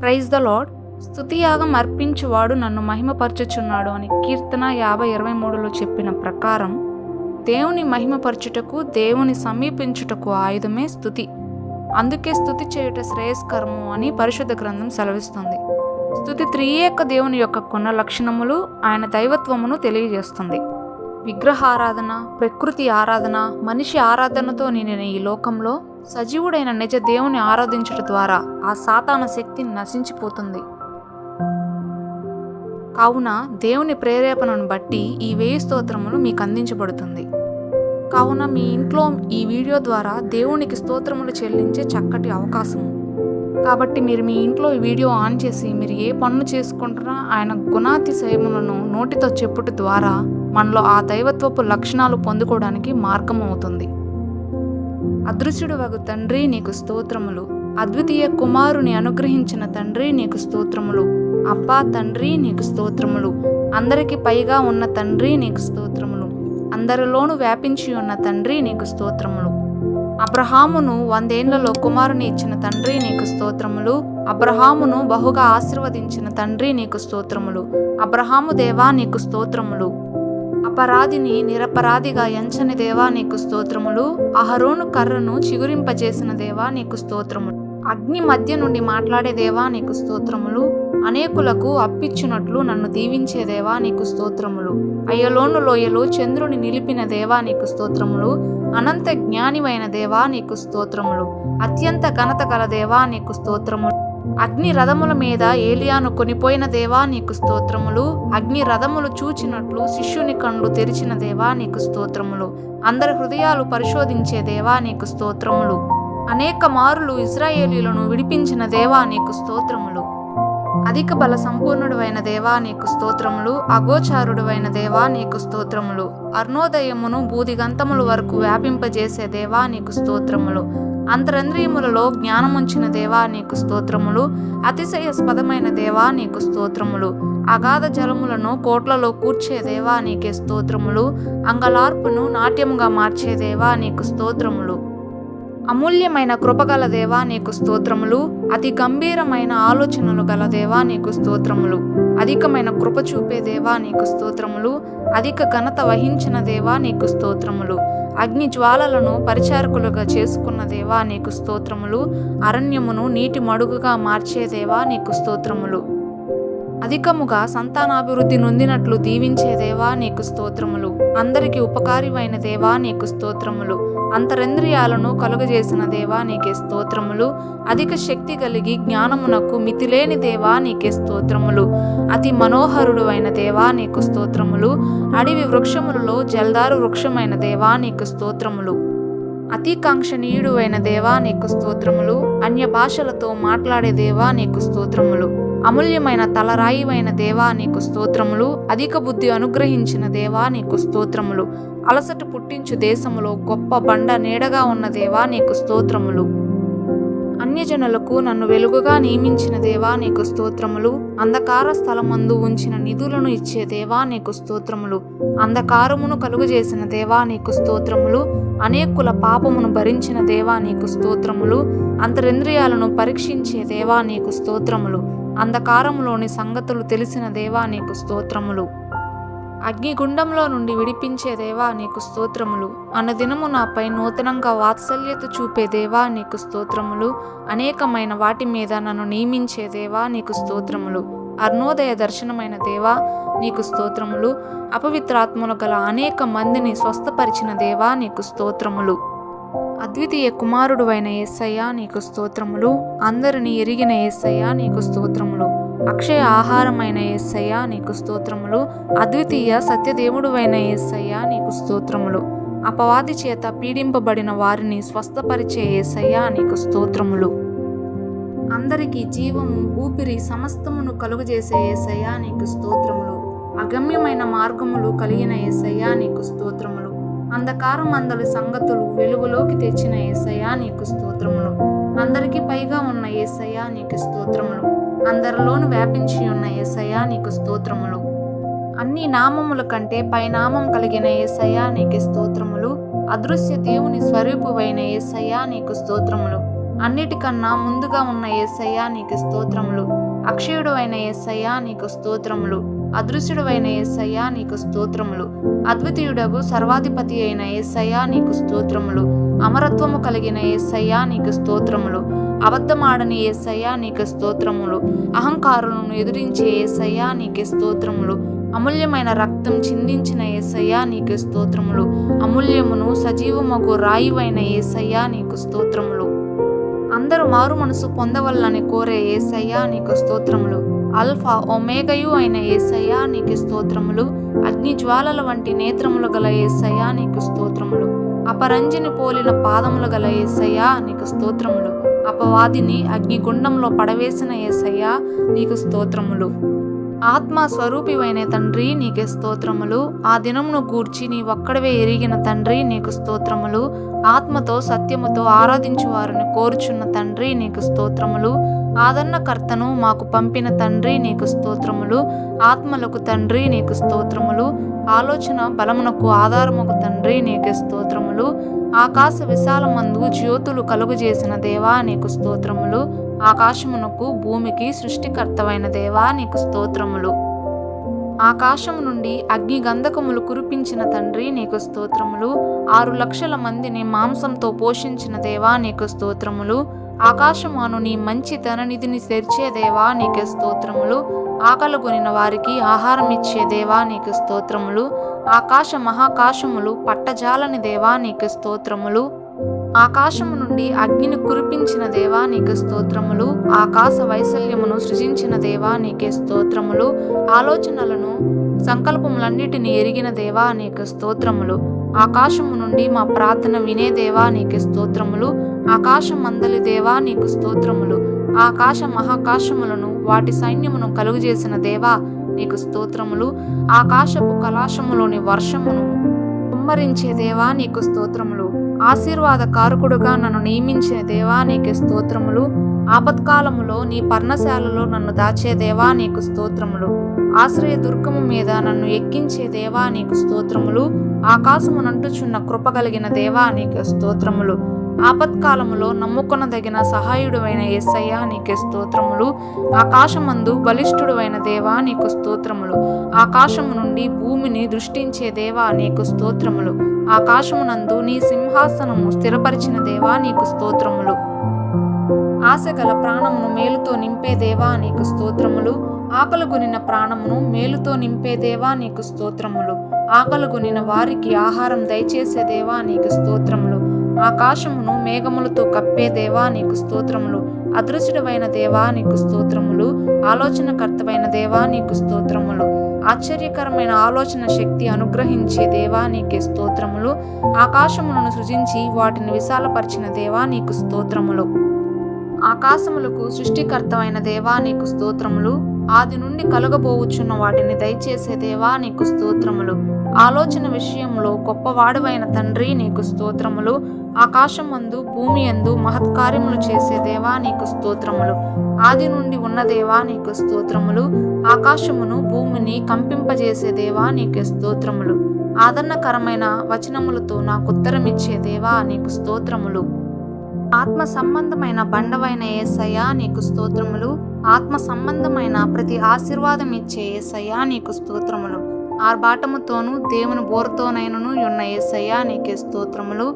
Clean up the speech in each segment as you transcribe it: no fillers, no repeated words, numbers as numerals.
Praise the lord. స్తుతియాగం అర్పించువాడు నన్ను మహిమపరచుచున్నాడు అని కీర్తన 50:23లో చెప్పిన ప్రకారం దేవుని మహిమపరచుటకు, దేవుని సమీపించుటకు ఆయుధమే స్తుతి. అందుకే స్తుతి చేయుట శ్రేయస్కరము అని పరిశుద్ధ గ్రంథం సెలవిస్తుంది. స్తుతి త్రియేక దేవుని యొక్క కొన్ని లక్షణములు, ఆయన దైవత్వమును తెలియజేస్తుంది. విగ్రహారాధన, ప్రకృతి ఆరాధన, మనిషి ఆరాధనతో నిండిన ఈ లోకంలో సజీవుడైన నిజ దేవుని ఆరాధించడం ద్వారా ఆ సాతాన శక్తి నశించిపోతుంది. కావున దేవుని ప్రేరేపణను బట్టి ఈ 1000 స్తోత్రములు మీకు అందించబడుతుంది. కావున మీ ఇంట్లో ఈ వీడియో ద్వారా దేవునికి స్తోత్రములు చెల్లించే చక్కటి అవకాశము. కాబట్టి మీరు మీ ఇంట్లో ఈ వీడియో ఆన్ చేసి మీరు ఏ పనులు చేసుకుంటున్నా ఆయన గుణాతిశయములను నోటితో చెప్పుట ద్వారా మనలో ఆ దైవత్వపు లక్షణాలు పొందుకోవడానికి మార్గం అవుతుంది. అదృశ్యుడు వగు తండ్రి నీకు స్తోత్రములు, అద్వితీయ కుమారుని అనుగ్రహించిన తండ్రి నీకు స్తోత్రములు, అబ్బా తండ్రి నీకు స్తోత్రములు, అందరికి పైగా ఉన్న తండ్రి నీకు స్తోత్రములు, అందరిలోనూ వ్యాపించి ఉన్న తండ్రి నీకు స్తోత్రములు. అబ్రహామును 100 ఏళ్లలో కుమారుని ఇచ్చిన తండ్రి నీకు స్తోత్రములు, అబ్రహామును బహుగా ఆశీర్వదించిన తండ్రి నీకు స్తోత్రములు, అబ్రహాము దేవా నీకు స్తోత్రములు. అపరాధిని నిరపరాధిగా ఎంచని దేవా నీకు స్తోత్రములు, అహరోను కర్రను చిగురింపజేసిన దేవా నీకు స్తోత్రములు, అగ్ని మధ్య నుండి మాట్లాడే దేవా నీకు స్తోత్రములు, అనేకులకు అప్పిచ్చునట్లు నన్ను దీవించే దేవా నీకు స్తోత్రములు, అయ్యలోను లోయలో చంద్రుని నిలిపిన దేవా నీకు స్తోత్రములు, అనంత జ్ఞానివైన దేవా నీకు స్తోత్రములు, అత్యంత ఘనత గల దేవా నీకు స్తోత్రములు, అగ్ని రథముల మీద ఏలియాను కొనిపోయిన దేవా నీకు స్తోత్రములు, అగ్ని రథములు చూచినట్లు శిష్యుని కళ్ళు తెరిచిన దేవా నీకు స్తోత్రములు, అందరి హృదయాలు పరిశోధించే దేవా నీకు స్తోత్రములు, అనేక మారులు ఇశ్రాయేలీయులను విడిపించిన దేవా నీకు స్తోత్రములు, అధిక బల సంపూర్ణుడైన దేవా నీకు స్తోత్రములు, అగోచారుడైన దేవా నీకు స్తోత్రములు, అరుణోదయమును బూదిగంతముల వరకు వ్యాపింపజేసే దేవా నీకు స్తోత్రములు, అంతరంద్రియములలో జ్ఞానముంచిన దేవా నీకు స్తోత్రములు, అతిశయస్పదమైన దేవా నీకు స్తోత్రములు, అగాధ జలములను కోట్లలో కూర్చే దేవా నీకే స్తోత్రములు, అంగలార్పును నాట్యముగా మార్చే దేవా నీకు స్తోత్రములు, అమూల్యమైన కృపగల దేవా నీకు స్తోత్రములు, అతి గంభీరమైన ఆలోచనలు గల దేవా నీకు స్తోత్రములు, అధికమైన కృప చూపే దేవా నీకు స్తోత్రములు, అధిక ఘనత వహించిన దేవా నీకు స్తోత్రములు, అగ్ని జ్వాలలను పరిచారకులుగా చేసుకున్న దేవా నీకు స్తోత్రములు, అరణ్యమును నీటి మడుగుగా మార్చే దేవా నీకు స్తోత్రములు, అధికముగా సంతానాభివృద్ధి నొందినట్లు దీవించే దేవా నీకు స్తోత్రములు, అందరికి ఉపకారివైన దేవా నీకు స్తోత్రములు, అంతరింద్రియాలను కలుగజేసిన దేవా నీకే స్తోత్రములు, అధిక శక్తి కలిగి జ్ఞానమునకు మితిలేని దేవా నీకే స్తోత్రములు, అతి మనోహరుడు అయిన దేవా నీకు స్తోత్రములు, అడవి వృక్షములలో జల్దారు వృక్షమైన దేవా నీకు స్తోత్రములు, అతికాంక్షణీయుడు అయిన దేవా నీకు స్తోత్రములు, అన్య భాషలతో మాట్లాడే దేవా నీకు స్తోత్రములు, అమూల్యమైన తలరాయివైన దేవా నీకు స్తోత్రములు, అధిక బుద్ధి అనుగ్రహించిన దేవా నీకు స్తోత్రములు, అలసట పుట్టించు దేశములో గొప్ప బండ నీడగా ఉన్న దేవా నీకు స్తోత్రములు, అన్యజనులకు నన్ను వెలుగుగా నియమించిన దేవా నీకు స్తోత్రములు, అంధకార స్థలమందు ఉంచిన నిధులను ఇచ్చే దేవా నీకు స్తోత్రములు, అంధకారమును కలుగజేసిన దేవా నీకు స్తోత్రములు, అనేకుల పాపమును భరించిన దేవా నీకు స్తోత్రములు, అంతరింద్రియాలను పరీక్షించే దేవా నీకు స్తోత్రములు, అంధకారములోని సంగతులు తెలిసిన దేవా నీకు స్తోత్రములు, అగ్నిగుండంలో నుండి విడిపించే దేవా నీకు స్తోత్రములు, అన్నదినము నాపై నూతనంగా వాత్సల్యత చూపే దేవా నీకు స్తోత్రములు, అనేకమైన వాటి మీద నన్ను నియమించే దేవా నీకు స్తోత్రములు, అరుణోదయ దర్శనమైన దేవా నీకు స్తోత్రములు, అపవిత్రాత్మలు గల అనేక మందిని స్వస్థపరిచిన దేవా నీకు స్తోత్రములు, అద్వితీయ కుమారుడు అయిన యేసయ్యా నీకు స్తోత్రములు, అందరిని ఎరిగిన యేసయ్యా నీకు స్తోత్రములు, అక్షయ ఆహారమైన యేసయ్యా నీకు స్తోత్రములు, అద్వితీయ సత్యదేవుడు అయిన యేసయ్యా నీకు స్తోత్రములు, అపవాది చేత పీడింపబడిన వారిని స్వస్థపరిచే యేసయ్యా నీకు స్తోత్రములు, అందరికీ జీవము ఊపిరి సమస్తమును కలుగజేసే యేసయ్యా నీకు స్తోత్రములు, అగమ్యమైన మార్గములు కలిగిన యేసయ్యా నీకు స్తోత్రములు, అంధకారం అందలి సంగతులు వెలుగులోకి తెచ్చిన యేసయ్యా నీకు స్తోత్రములు, అందరికీ పైగా ఉన్న యేసయ్యా నీకు స్తోత్రములు, అందరిలోను వ్యాపించి ఉన్న యేసయ్యా నీకు స్తోత్రములు, అన్ని నామముల కంటే పైనామం కలిగిన యేసయ్యా నీకు స్తోత్రములు, అదృశ్య దేవుని స్వరూపువైన యేసయ్యా నీకు స్తోత్రములు, అన్నిటికన్నా ముందుగా ఉన్న యేసయ్యా నీకు స్తోత్రములు. అక్షయుడు అయిన యేసయ్యా నీకు స్తోత్రములు. అదృశ్యుడైన యేసయ్యా నీకు స్తోత్రములు. అద్వితీయుడగు సర్వాధిపతి అయిన యేసయ్యా నీకు స్తోత్రములు. అమరత్వము కలిగిన యేసయ్యా నీకు స్తోత్రములు. అబద్ధమాడని యేసయ్యా నీకు స్తోత్రములు. అహంకారులను ఎదిరించే యేసయ్యా నీకు స్తోత్రములు. అమూల్యమైన రక్తం చిందించిన యేసయ్యా నీకు స్తోత్రములు. అమూల్యమును సజీవమగు రాయువైన యేసయ్యా నీకు స్తోత్రములు. అందరూ మారు మనసు పొందవల్లని కోరే యేసయ్యా నీకు స్తోత్రములు. అల్ఫా ఒమేగయు అయిన యేసయ్యా నీకు స్తోత్రములు. అగ్ని జ్వాలల వంటి నేత్రములు గల యేసయ్యా నీకు స్తోత్రములు. అపరంజిని పోలిన పాదములు గల యేసయ్యా నీకు స్తోత్రములు. అపవాదిని అగ్నిగుండంలో పడవేసిన యేసయ్యా నీకు స్తోత్రములు. ఆత్మ స్వరూపివైన తండ్రి నీకే స్తోత్రములు. ఆ దినమును గూర్చి నీ ఒక్కడవే ఎరిగిన తండ్రి నీకు స్తోత్రములు. ఆత్మతో సత్యముతో ఆరాధించు వారిని కోరుచున్న తండ్రి నీకు స్తోత్రములు. ఆదరణకర్తను మాకు పంపిన తండ్రి నీకు స్తోత్రములు. ఆత్మలకు తండ్రి నీకు స్తోత్రములు. ఆలోచన బలమునకు ఆధారముకు తండ్రి నీకు స్తోత్రములు. ఆకాశ విశాలమందు జ్యోతులు కలుగజేసిన దేవా నీకు స్తోత్రములు. ఆకాశమునకు భూమికి సృష్టికర్తవైన దేవా నీకు స్తోత్రములు. ఆకాశము నుండి అగ్ని గంధకములు కురిపించిన తండ్రి నీకు స్తోత్రములు. 6 లక్షల మందిని మాంసంతో పోషించిన దేవా నీకు స్తోత్రములు. ఆకాశమాను నీ మంచి ధననిధిని తెరిచే దేవా నీకు స్తోత్రములు. ఆకలిగొనిన వారికి ఆహారం ఇచ్చే దేవా నీకు స్తోత్రములు. ఆకాశ మహాకాశములు పట్టజాలని దేవా నీకు స్తోత్రములు. ఆకాశము నుండి అగ్నిని కురిపించిన దేవా నీకు స్తోత్రములు. ఆకాశ వైశల్యమును సృజించిన దేవా నీకే స్తోత్రములు. ఆలోచనలను సంకల్పములన్నిటిని ఎరిగిన దేవా నీకు స్తోత్రములు. ఆకాశము నుండి మా ప్రార్థన వినే దేవా నీకు స్తోత్రములు. ఆకాశం మందలి దేవా నీకు స్తోత్రములు. ఆకాశ మహాకాశములను వాటి సైన్యమును కలుగజేసిన దేవా నీకు స్తోత్రములు. ఆకాశపు కలాశములోని వర్షమును కుమ్మరించే దేవా నీకు స్తోత్రములు. ఆశీర్వాద కారకుడుగా నన్ను నియమించిన దేవా నీకు స్తోత్రములు. ఆపత్కాలములో నీ పర్ణశాలలో నన్ను దాచే దేవా నీకు స్తోత్రములు. ఆశ్రయ దుర్గము మీద నన్ను ఎక్కించే దేవా నీకు స్తోత్రములు. ఆకాశమునంటుచున్న కృపగలిగిన దేవా నీకు స్తోత్రములు. ఆపత్కాలములో నమ్ముకొనదగిన సహాయుడువైన యేసయ్యా నీకు స్తోత్రములు. ఆకాశమందు బలిష్ఠుడువైన దేవా నీకు స్తోత్రములు. ఆకాశము నుండి భూమిని దృష్టించే దేవా నీకు స్తోత్రములు. ఆకాశమునందు నీ సింహాసనము స్థిరపరిచిన దేవా నీకు స్తోత్రములు. ఆశగల ప్రాణమును మేలుతో నింపే దేవా నీకు స్తోత్రములు. ఆకలిగొనిన ప్రాణమును మేలుతో నింపే దేవా నీకు స్తోత్రములు. ఆకలిగొనిన వారికి ఆహారం దయచేసే దేవా నీకు స్తోత్రములు. ఆకాశమును మేఘములతో కప్పే దేవా నీకు స్తోత్రములు. అదృశ్యుడవైన దేవా నీకు స్తోత్రములు. ఆలోచనకర్తవైన దేవా నీకు స్తోత్రములు. ఆశ్చర్యకరమైన ఆలోచన శక్తి అనుగ్రహించే దేవా నీకే స్తోత్రములు. ఆకాశములను సృజించి వాటిని విశాలపరిచిన దేవా నీకు స్తోత్రములు. ఆకాశములకు సృష్టికర్తవైన దేవా నీకు స్తోత్రములు. ఆది నుండి కలుగబోవుచున్న వాటిని దయచేసే దేవా నీకు స్తోత్రములు. ఆలోచన విషయంలో గొప్పవాడువైన తండ్రి నీకు స్తోత్రములు. ఆకాశమందు భూమి యందు మహత్కార్యములు చేసే దేవా నీకు స్తోత్రములు. ఆది నుండి ఉన్న దేవా నీకు స్తోత్రములు. ఆకాశమును భూమిని కంపింపజేసే దేవా నీకు స్తోత్రములు. ఆదరణకరమైన వచనములతో నాకు ఉత్తరమిచ్చే దేవా నీకు స్తోత్రములు. ఆత్మ సంబంధమైన బండవైన యేసయ్యా నీకు స్తోత్రములు. ఆత్మ సంబంధమైన ప్రతి ఆశీర్వాదం ఇచ్చే యేసయ్యా నీకు స్తోత్రములు. ఆర్భాటముతోనూ దేవుని బోరుతోనైనను ఉన్న యేసయ్యా నీకే స్తోత్రములు.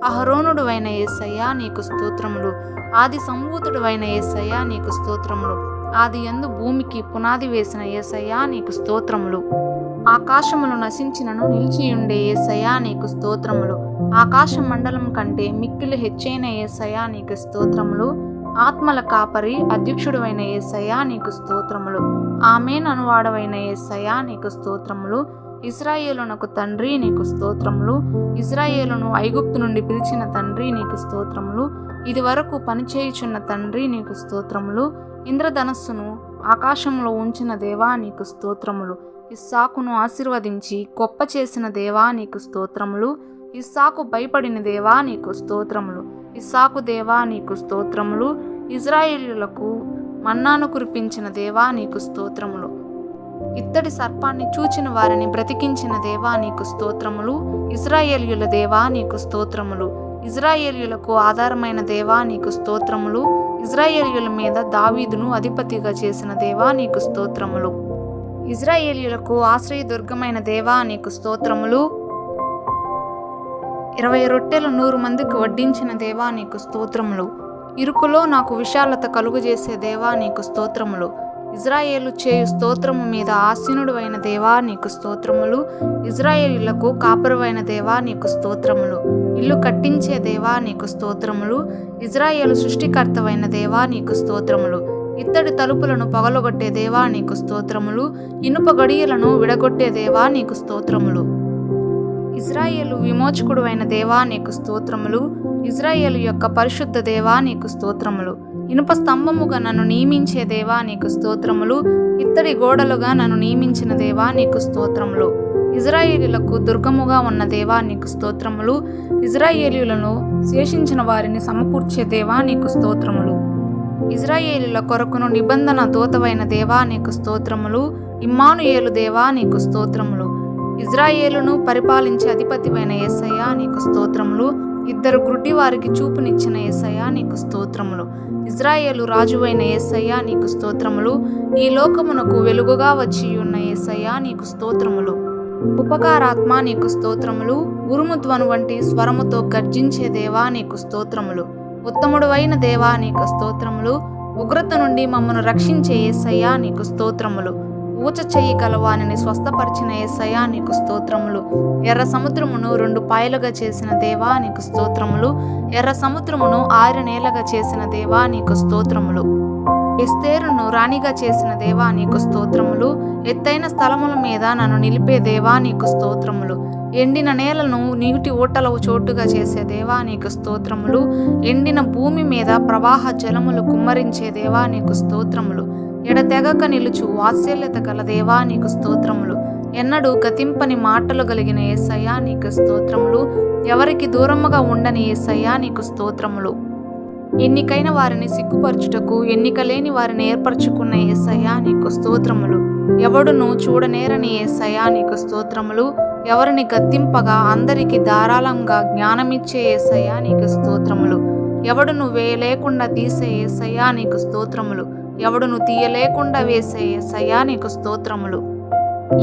అహరోనుడువైన యేసయ్యా నీకు స్తోత్రములు. ఆది సంభూతుడువైన యేసయ్యా నీకు స్తోత్రములు. ఆది యందు భూమికి పునాది వేసిన యేసయ్యా నీకు స్తోత్రములు. ఆకాశములు నశించినను నిలిచియుండే యేసయ్యా నీకు స్తోత్రములు. ఆకాశ మండలం కంటే మిక్కిలి హెచ్చైన యేసయ్యా నీకు స్తోత్రములు. ఆత్మల కాపరి అధ్యక్షుడువైన యేసయ్యా నీకు స్తోత్రములు. ఆమేన్ అనువాడవైన యేసయ్యా నీకు స్తోత్రములు. ఇశ్రాయేలునకు తండ్రి నీకు స్తోత్రములు. ఇశ్రాయేలును ఐగుప్తు నుండి పిలిచిన తండ్రి నీకు స్తోత్రములు. ఇది వరకు పనిచేయుచున్న తండ్రి నీకు స్తోత్రములు. ఇంద్రధనస్సును ఆకాశంలో ఉంచిన దేవా నీకు స్తోత్రములు. ఇస్సాకును ఆశీర్వదించి గొప్ప చేసిన దేవా నీకు స్తోత్రములు. ఇస్సాకు భయపడిన దేవా నీకు స్తోత్రములు. ఇస్సాకు దేవా నీకు స్తోత్రములు. ఇజ్రాయేలీయులకు మన్నాను కురిపించిన దేవా నీకు స్తోత్రములు. ఇత్తడి సర్పాన్ని చూచిన వారిని బ్రతికించిన దేవా నీకు స్తోత్రములు. ఇజ్రాయేలీయుల దేవా నీకు స్తోత్రములు. ఇజ్రాయేలీయులకు ఆధారమైన దేవా నీకు స్తోత్రములు. ఇజ్రాయేలీయుల మీద దావీదును అధిపతిగా చేసిన దేవా నీకు స్తోత్రములు. ఇజ్రాయేలీయులకు ఆశ్రయదుర్గమైన దేవా నీకు స్తోత్రములు. 20 రొట్టెలు 100 మందికి వడ్డించిన దేవా నీకు స్తోత్రములు. ఇరుకులో నాకు విశాలత కలుగజేసే దేవా నీకు స్తోత్రములు. ఇజ్రాయేలు చేయు స్తోత్రము మీద ఆసీనుడు అయిన దేవా నీకు స్తోత్రములు. ఇజ్రాయేలీయులకు కాపురవైన దేవా నీకు స్తోత్రములు. ఇల్లు కట్టించే దేవా నీకు స్తోత్రములు. ఇజ్రాయేలు సృష్టికర్తవైన దేవా నీకు స్తోత్రములు. ఇత్తడి తలుపులను పగలగొట్టే దేవా నీకు స్తోత్రములు. ఇనుప గడియలను విడగొట్టే దేవా నీకు స్తోత్రములు. ఇజ్రాయేలు విమోచకుడు అయిన దేవా నీకు స్తోత్రములు. ఇజ్రాయేలు యొక్క పరిశుద్ధ దేవా నీకు స్తోత్రములు. ఇనుప స్తంభముగా నన్ను నియమించే దేవా నీకు స్తోత్రములు. ఇత్తడి గోడలుగా నన్ను నియమించిన దేవా నీకు స్తోత్రములు. ఇజ్రాయేలీయులకు దుర్గముగా ఉన్న దేవా నీకు స్తోత్రములు. ఇజ్రాయేలీయులను శేషించిన వారిని సమకూర్చే దేవా నీకు స్తోత్రములు. ఇజ్రాయేలీయుల కొరకును నిబంధన దూతవైన దేవా నీకు స్తోత్రములు. ఇమ్మానుయేలు దేవా నీకు స్తోత్రములు. ఇజ్రాయేలును పరిపాలించే అధిపతివైన యేసయ్యా నీకు స్తోత్రములు. 2 గ్రుడ్డి వారికి చూపునిచ్చిన యేసయ్యా నీకు స్తోత్రములు. ఇజ్రాయేలు రాజువైన యేసయ్యా నీకు స్తోత్రములు. ఈ లోకమునకు వెలుగుగా వచ్చి ఉన్న యేసయ్యా నీకు స్తోత్రములు. ఉపకారాత్మ నీకు స్తోత్రములు. ఉరుము ధ్వను వంటి స్వరముతో గర్జించే దేవా నీకు స్తోత్రములు. ఉత్తముడువైన దేవా నీకు స్తోత్రములు. ఉగ్రత నుండి మమ్మను రక్షించే యేసయ్యా నీకు స్తోత్రములు. ఊచ చెయ్యి గలవానిని స్వస్థపరిచిన యేసయ్యా నీకు స్తోత్రములు. ఎర్ర సముద్రమును 2 పాయలుగా చేసిన దేవా నీకు స్తోత్రములు. ఎర్ర సముద్రమును 6 నేలగా చేసిన దేవా నీకు స్తోత్రములు. ఎస్తేరును రాణిగా చేసిన దేవా నీకు స్తోత్రములు. ఎత్తైన స్థలముల మీద నన్ను నిలిపే దేవా నీకు స్తోత్రములు. ఎండిన నేలను నీటి ఊటల చోటుగా చేసే దేవా నీకు స్తోత్రములు. ఎండిన భూమి మీద ప్రవాహ జలములు కుమ్మరించే దేవా నీకు స్తోత్రములు. ఎడతెగక నిలుచు వాత్సల్యత గల దేవా నీకు స్తోత్రములు. ఎన్నడూ గతింపని మాటలు కలిగిన యేసయ్యా నీకు స్తోత్రములు. ఎవరికి దూరముగా ఉండని యేసయ్యా నీకు స్తోత్రములు. ఎన్నికైన వారిని సిగ్గుపరచుటకు ఎన్నిక లేని వారిని ఏర్పరచుకున్న యేసయ్యా నీకు స్తోత్రములు. ఎవడును చూడనేరని యేసయ్యా నీకు స్తోత్రములు. ఎవరిని గద్దింపగా అందరికి ధారాళంగా జ్ఞానమిచ్చే యేసయ్యా నీకు స్తోత్రములు. ఎవడును వేయలేకుండా తీసే యేసయ్యా నీకు స్తోత్రములు. ఎవడును తీయలేకుండా వేసే యేసయ్యా నీకు స్తోత్రములు.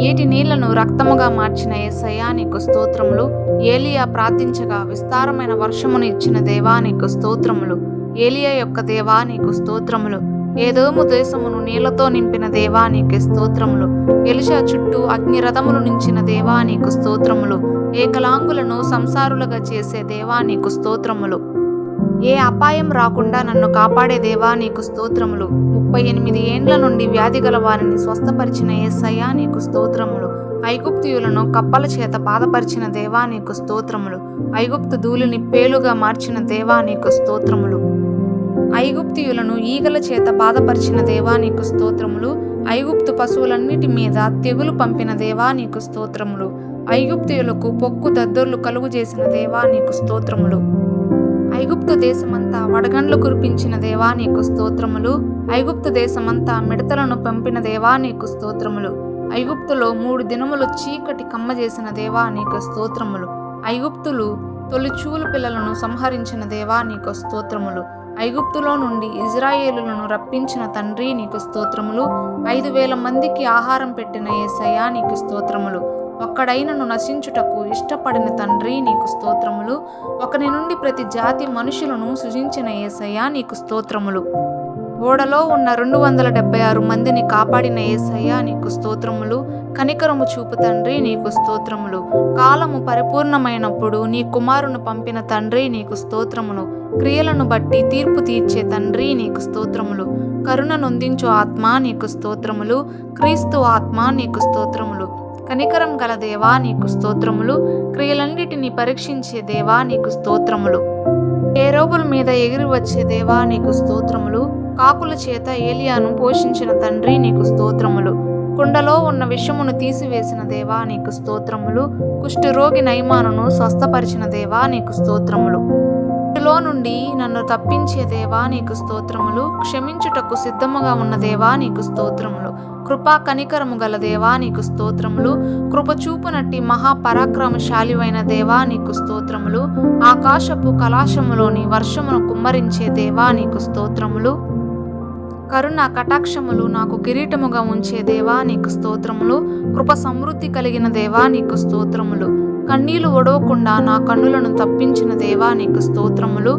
ఏటి నీళ్లను రక్తముగా మార్చిన యేసయ్యా నీకు స్తోత్రములు. ఏలియా ప్రార్థించగా విస్తారమైన వర్షమును ఇచ్చిన దేవా నీకు స్తోత్రములు. ఏలియా యొక్క దేవా నీకు స్తోత్రములు. ఏదోము దేశమును నీళ్లతో నింపిన దేవా నీకు స్తోత్రములు. ఎలిషా చుట్టూ అగ్నిరథములు నించిన దేవా నీకు స్తోత్రములు. ఏకలాంగులను సంసారులుగా చేసే దేవా నీకు స్తోత్రములు. ఏ అపాయం రాకుండా నన్ను కాపాడే దేవా నీకు స్తోత్రములు. 38 ఏండ్ల నుండి వ్యాధి గల వారిని స్వస్థపరిచిన యేసయ్యా నీకు స్తోత్రములు. ఐగుప్తీయులను కప్పల చేత బాధపరిచిన దేవా నీకు స్తోత్రములు. ఐగుప్తు ధూళిని పేలుగా మార్చిన దేవా నీకు స్తోత్రములు. ఐగుప్తీయులను ఈగల చేత బాధపరిచిన దేవా నీకు స్తోత్రములు. ఐగుప్తు పశువులన్నిటి మీద తెగులు పంపిన దేవా నీకు స్తోత్రములు. ఐగుప్తీయులకు పొక్కు దద్దర్లు కలుగు చేసిన దేవా నీకు స్తోత్రములు. ఐగుప్తు దేశమంతా వడగండ్లు కురిపించిన దేవా నీకు స్తోత్రములు. ఐగుప్తు దేశమంతా మిడతలను పంపిన దేవా నీకు స్తోత్రములు. ఐగుప్తులో 3 దినములు చీకటి కమ్మజేసిన దేవా నీకు స్తోత్రములు. ఐగుప్తులు తొలిచూలు పిల్లలను సంహరించిన దేవా నీకు స్తోత్రములు. ఐగుప్తులో నుండి ఇజ్రాయేలులను రప్పించిన తండ్రి నీకు స్తోత్రములు. 5,000 మందికి ఆహారం పెట్టిన యేసయ్యా నీకు స్తోత్రములు. ఒక్కడైనను నశించుటకు ఇష్టపడిన తండ్రి నీకు స్తోత్రములు. ఒకని నుండి ప్రతి జాతి మనుషులను సృజించిన యేసయ్యా నీకు స్తోత్రములు. ఓడలో ఉన్న 276 మందిని కాపాడిన యేసయ్యా నీకు స్తోత్రములు. కనికరము చూపు తండ్రి నీకు స్తోత్రములు. కాలము పరిపూర్ణమైనప్పుడు నీ కుమారును పంపిన తండ్రి నీకు స్తోత్రములు. క్రియలను బట్టి తీర్పు తీర్చే తండ్రి నీకు స్తోత్రములు. కరుణ నొందించు ఆత్మ నీకు స్తోత్రములు. క్రీస్తు ఆత్మ నీకు స్తోత్రములు. కనికరం గల దేవా నీకు స్తోత్రములు. క్రియలన్నిటిని పరీక్షించే దేవా నీకు స్తోత్రములు. కేరూబుల మీద ఎగిరి వచ్చే దేవా నీకు స్తోత్రములు. కాకుల చేత ఏలియాను పోషించిన తండ్రి నీకు స్తోత్రములు. కుండలో ఉన్న విషమును తీసివేసిన దేవా నీకు స్తోత్రములు. కుష్ఠరోగి నయమానును స్వస్థపరిచిన దేవా నీకు స్తోత్రములు. వాటిలో నుండి నన్ను తప్పించే దేవా నీకు స్తోత్రములు. క్షమించుటకు సిద్ధముగా ఉన్న దేవా నీకు స్తోత్రములు. కృపా కనికరము గల దేవా నీకు స్తోత్రములు. కృప చూపునట్టి మహాపరాక్రమశాలివైన దేవా నీకు స్తోత్రములు. ఆకాశపు కలాశములోని వర్షమును కుమ్మరించే దేవా నీకు స్తోత్రములు. కరుణ కటాక్షములు నాకు కిరీటముగా ఉంచే దేవా నీకు స్తోత్రములు. కృప సమృద్ధి కలిగిన దేవా నీకు స్తోత్రములు. కన్నీళ్లు ఒడవకుండా నా కన్నులను తప్పించిన దేవా నీకు స్తోత్రములు.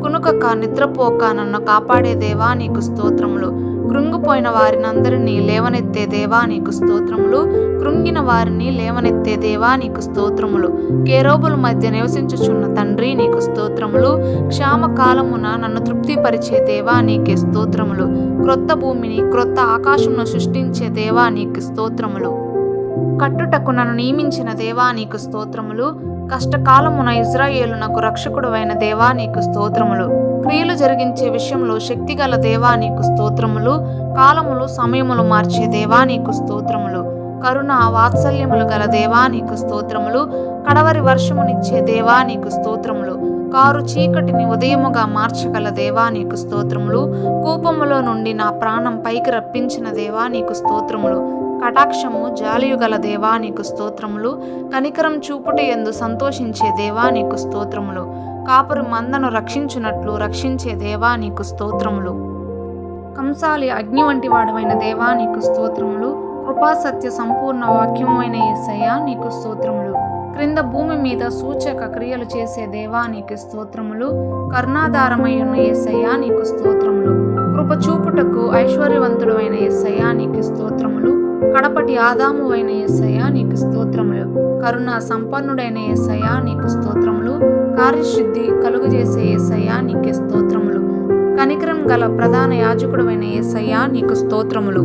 కునుకక నిద్రపోక నన్ను కాపాడే దేవా నీకు స్తోత్రములు. కృంగిపోయిన వారినందరినీ లేవనెత్తే దేవా నీకు స్తోత్రములు. కృంగిన వారిని లేవనెత్తే దేవా నీకు స్తోత్రములు. కేరోబుల మధ్య నివసించుచున్న తండ్రి నీకు స్తోత్రములు. క్షామకాలమున నన్ను తృప్తిపరిచే దేవా నీకే స్తోత్రములు. క్రొత్త భూమిని క్రొత్త ఆకాశమును సృష్టించే దేవా నీకు స్తోత్రములు. కట్టుటకు నన్ను నియమించిన దేవా నీకు స్తోత్రములు. కష్టకాలమున ఇజ్రాయేలునకు రక్షకుడువైన దేవా నీకు స్తోత్రములు. క్రియలు జరిగించే విషయంలో శక్తిగల దేవా నీకు స్తోత్రములు. కాలములు సమయములు మార్చే దేవా నీకు స్తోత్రములు. కరుణ వాత్సల్యములు గల దేవా నీకు స్తోత్రములు. కడవరి వర్షమునిచ్చే దేవా నీకు స్తోత్రములు. కారు చీకటిని ఉదయముగా మార్చగల దేవా నీకు స్తోత్రములు. కూపములో నుండి నా ప్రాణం పైకి రప్పించిన దేవా నీకు స్తోత్రములు. కటాక్షము జాలియుగల దేవా నీకు స్తోత్రములు. కనికరం చూపుట యందు సంతోషించే దేవా నీకు స్తోత్రములు. కాపరి మందను రక్షించునట్లు రక్షించే దేవా నీకు స్తోత్రములు. కంసాలి అగ్ని వంటి వాడవైన దేవా నీకు స్తోత్రములు. కృపాసత్య సంపూర్ణ వాక్యమైన యేసయ్యా నీకు స్తోత్రములు. క్రింద భూమి మీద సూచక క్రియలు చేసే దేవా నీకు స్తోత్రములు. కరుణాధారమై ఉన్న యేసయ్యా నీకు స్తోత్రములు. కృప చూపుటకు ఐశ్వర్యవంతుడు అయిన యేసయ్యా నీకు స్తోత్రములు. కడపటి ఆదాము అయిన యేసయ్యా నీకు స్తోత్రములు. కరుణ సంపన్నుడైన యేసయ్యా నీకు స్తోత్రములు. కార్యశుద్ధి కలుగజేసే యేసయ్యా నీకే స్తోత్రములు. కనికరం గల ప్రధాన యాజకుడైన యేసయ్యా నీకు స్తోత్రములు.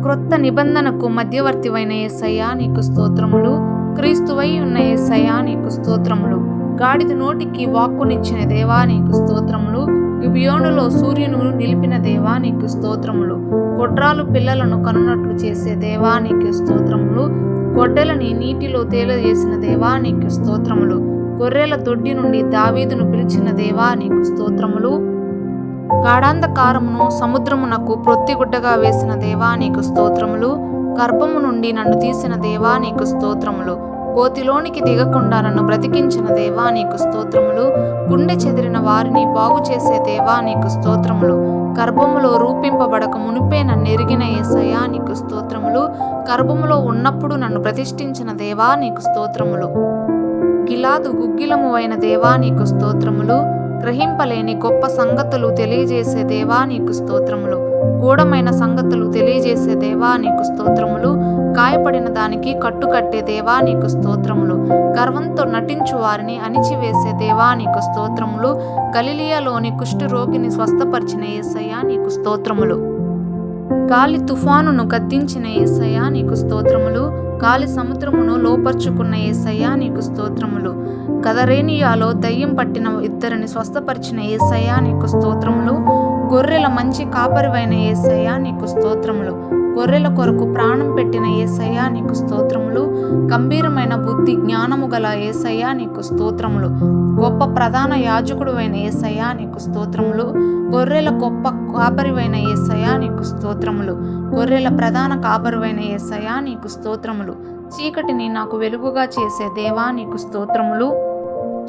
క్రొత్త నిబంధనకు మధ్యవర్తివైన యేసయ్యా నీకు స్తోత్రములు. క్రీస్తువై ఉన్న యేసయ్యా నీకు స్తోత్రములు. గాడిద నోటికి వాక్కునిచ్చిన దేవా నీకు స్తోత్రములు. గిబియోనులో సూర్యును నిలిపిన దేవా నీకు స్తోత్రములు. గొడ్రాలు పిల్లలను కనునట్లు చేసే దేవా నీకు స్తోత్రములు. గొడ్డలని నీటిలో తేలజేసిన దేవా నీకు స్తోత్రములు. గొర్రెల దొడ్డి నుండి దావీదును పిలిచిన దేవా నీకు స్తోత్రములు. గాఢాంధకారమును సముద్రమునకు ప్రొత్తిగుడ్డగా వేసిన దేవా నీకు స్తోత్రములు. గర్భము నుండి నన్ను తీసిన దేవా నీకు స్తోత్రములు. గోతిలోనికి దిగకుండా నన్ను బ్రతికించిన దేవా నీకు స్తోత్రములు. గుండె చెదిరిన వారిని బాగు చేసే దేవా నీకు స్తోత్రములు. గర్భములో రూపింపబడక మునిపే నన్ను ఎరిగిన యేసయ్యా నీకు స్తోత్రములు. గర్భములో ఉన్నప్పుడు నన్ను ప్రతిష్ఠించిన దేవా నీకు స్తోత్రములు. గిలాదు గుగ్గిలము అయిన దేవా నీకు స్తోత్రములు. గ్రహింపలేని గొప్ప సంగతులు తెలియజేసే దేవా నీకు స్తోత్రములు. గూఢమైన సంగతులు తెలియజేసే దేవా నీకు స్తోత్రములు. గాయపడిన దానికి కట్టుకట్టే దేవా నీకు స్తోత్రములు. గర్వంతో నటించు వారిని అణిచివేసే దేవా నీకు స్తోత్రములు. గలిలియాలోని కుష్టు రోగిని స్వస్థపరిచిన యేసయ్యా నీకు స్తోత్రములు. గాలి తుఫానును గద్దించిన యేసయ్యా నీకు స్తోత్రములు. గాలి సముద్రమును లోపర్చుకున్న యేసయ్యా నీకు స్తోత్రములు. గదరేనియాలో దయ్యం పట్టిన ఇద్దరిని స్వస్థపరిచిన యేసయ్యా నీకు స్తోత్రములు. గొర్రెల మంచి కాపరివైన యేసయ్యా నీకు స్తోత్రములు. గొర్రెల కొరకు ప్రాణం పెట్టిన యేసయ్యా నీకు స్తోత్రములు. గంభీరమైన బుద్ధి జ్ఞానము గల యేసయ్యా నీకు స్తోత్రములు. గొప్ప ప్రధాన యాజకుడు అయిన యేసయ్యా నీకు స్తోత్రములు. గొర్రెల గొప్ప కాపరివైన యేసయ్యా నీకు స్తోత్రములు. గొర్రెల ప్రధాన కాపరివైన యేసయ్యా నీకు స్తోత్రములు. చీకటిని నాకు వెలుగుగా చేసే దేవా నీకు స్తోత్రములు.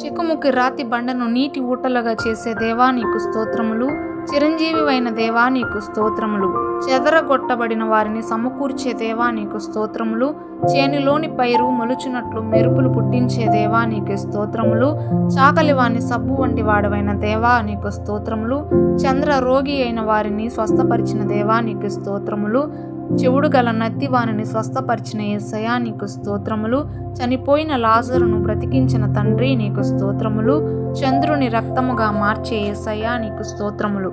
చిక్కుముక్కి రాతి బండను నీటి ఊటలుగా చేసే దేవా నీకు స్తోత్రములు. చిరంజీవివైన దేవా నీకు స్తోత్రములు. చెదరగొట్టబడిన వారిని సమకూర్చే దేవా నీకు స్తోత్రములు. చేనిలోని పైరు మొలుచునట్లు మెరుపులు పుట్టించే దేవా నీకు స్తోత్రములు. చాకలివాణ్ణి సబ్బు వంటి వాడవైన దేవా నీకు స్తోత్రములు. చంద్ర రోగి అయిన వారిని స్వస్థపరిచిన దేవా నీకు స్తోత్రములు. చెవుడు గల నత్తివానిని స్వస్థపరిచిన యేసయ్యా నీకు స్తోత్రములు. చనిపోయిన లాజరును బ్రతికించిన తండ్రి నీకు స్తోత్రములు. చంద్రుని రక్తముగా మార్చే యేసయ్యా నీకు స్తోత్రములు.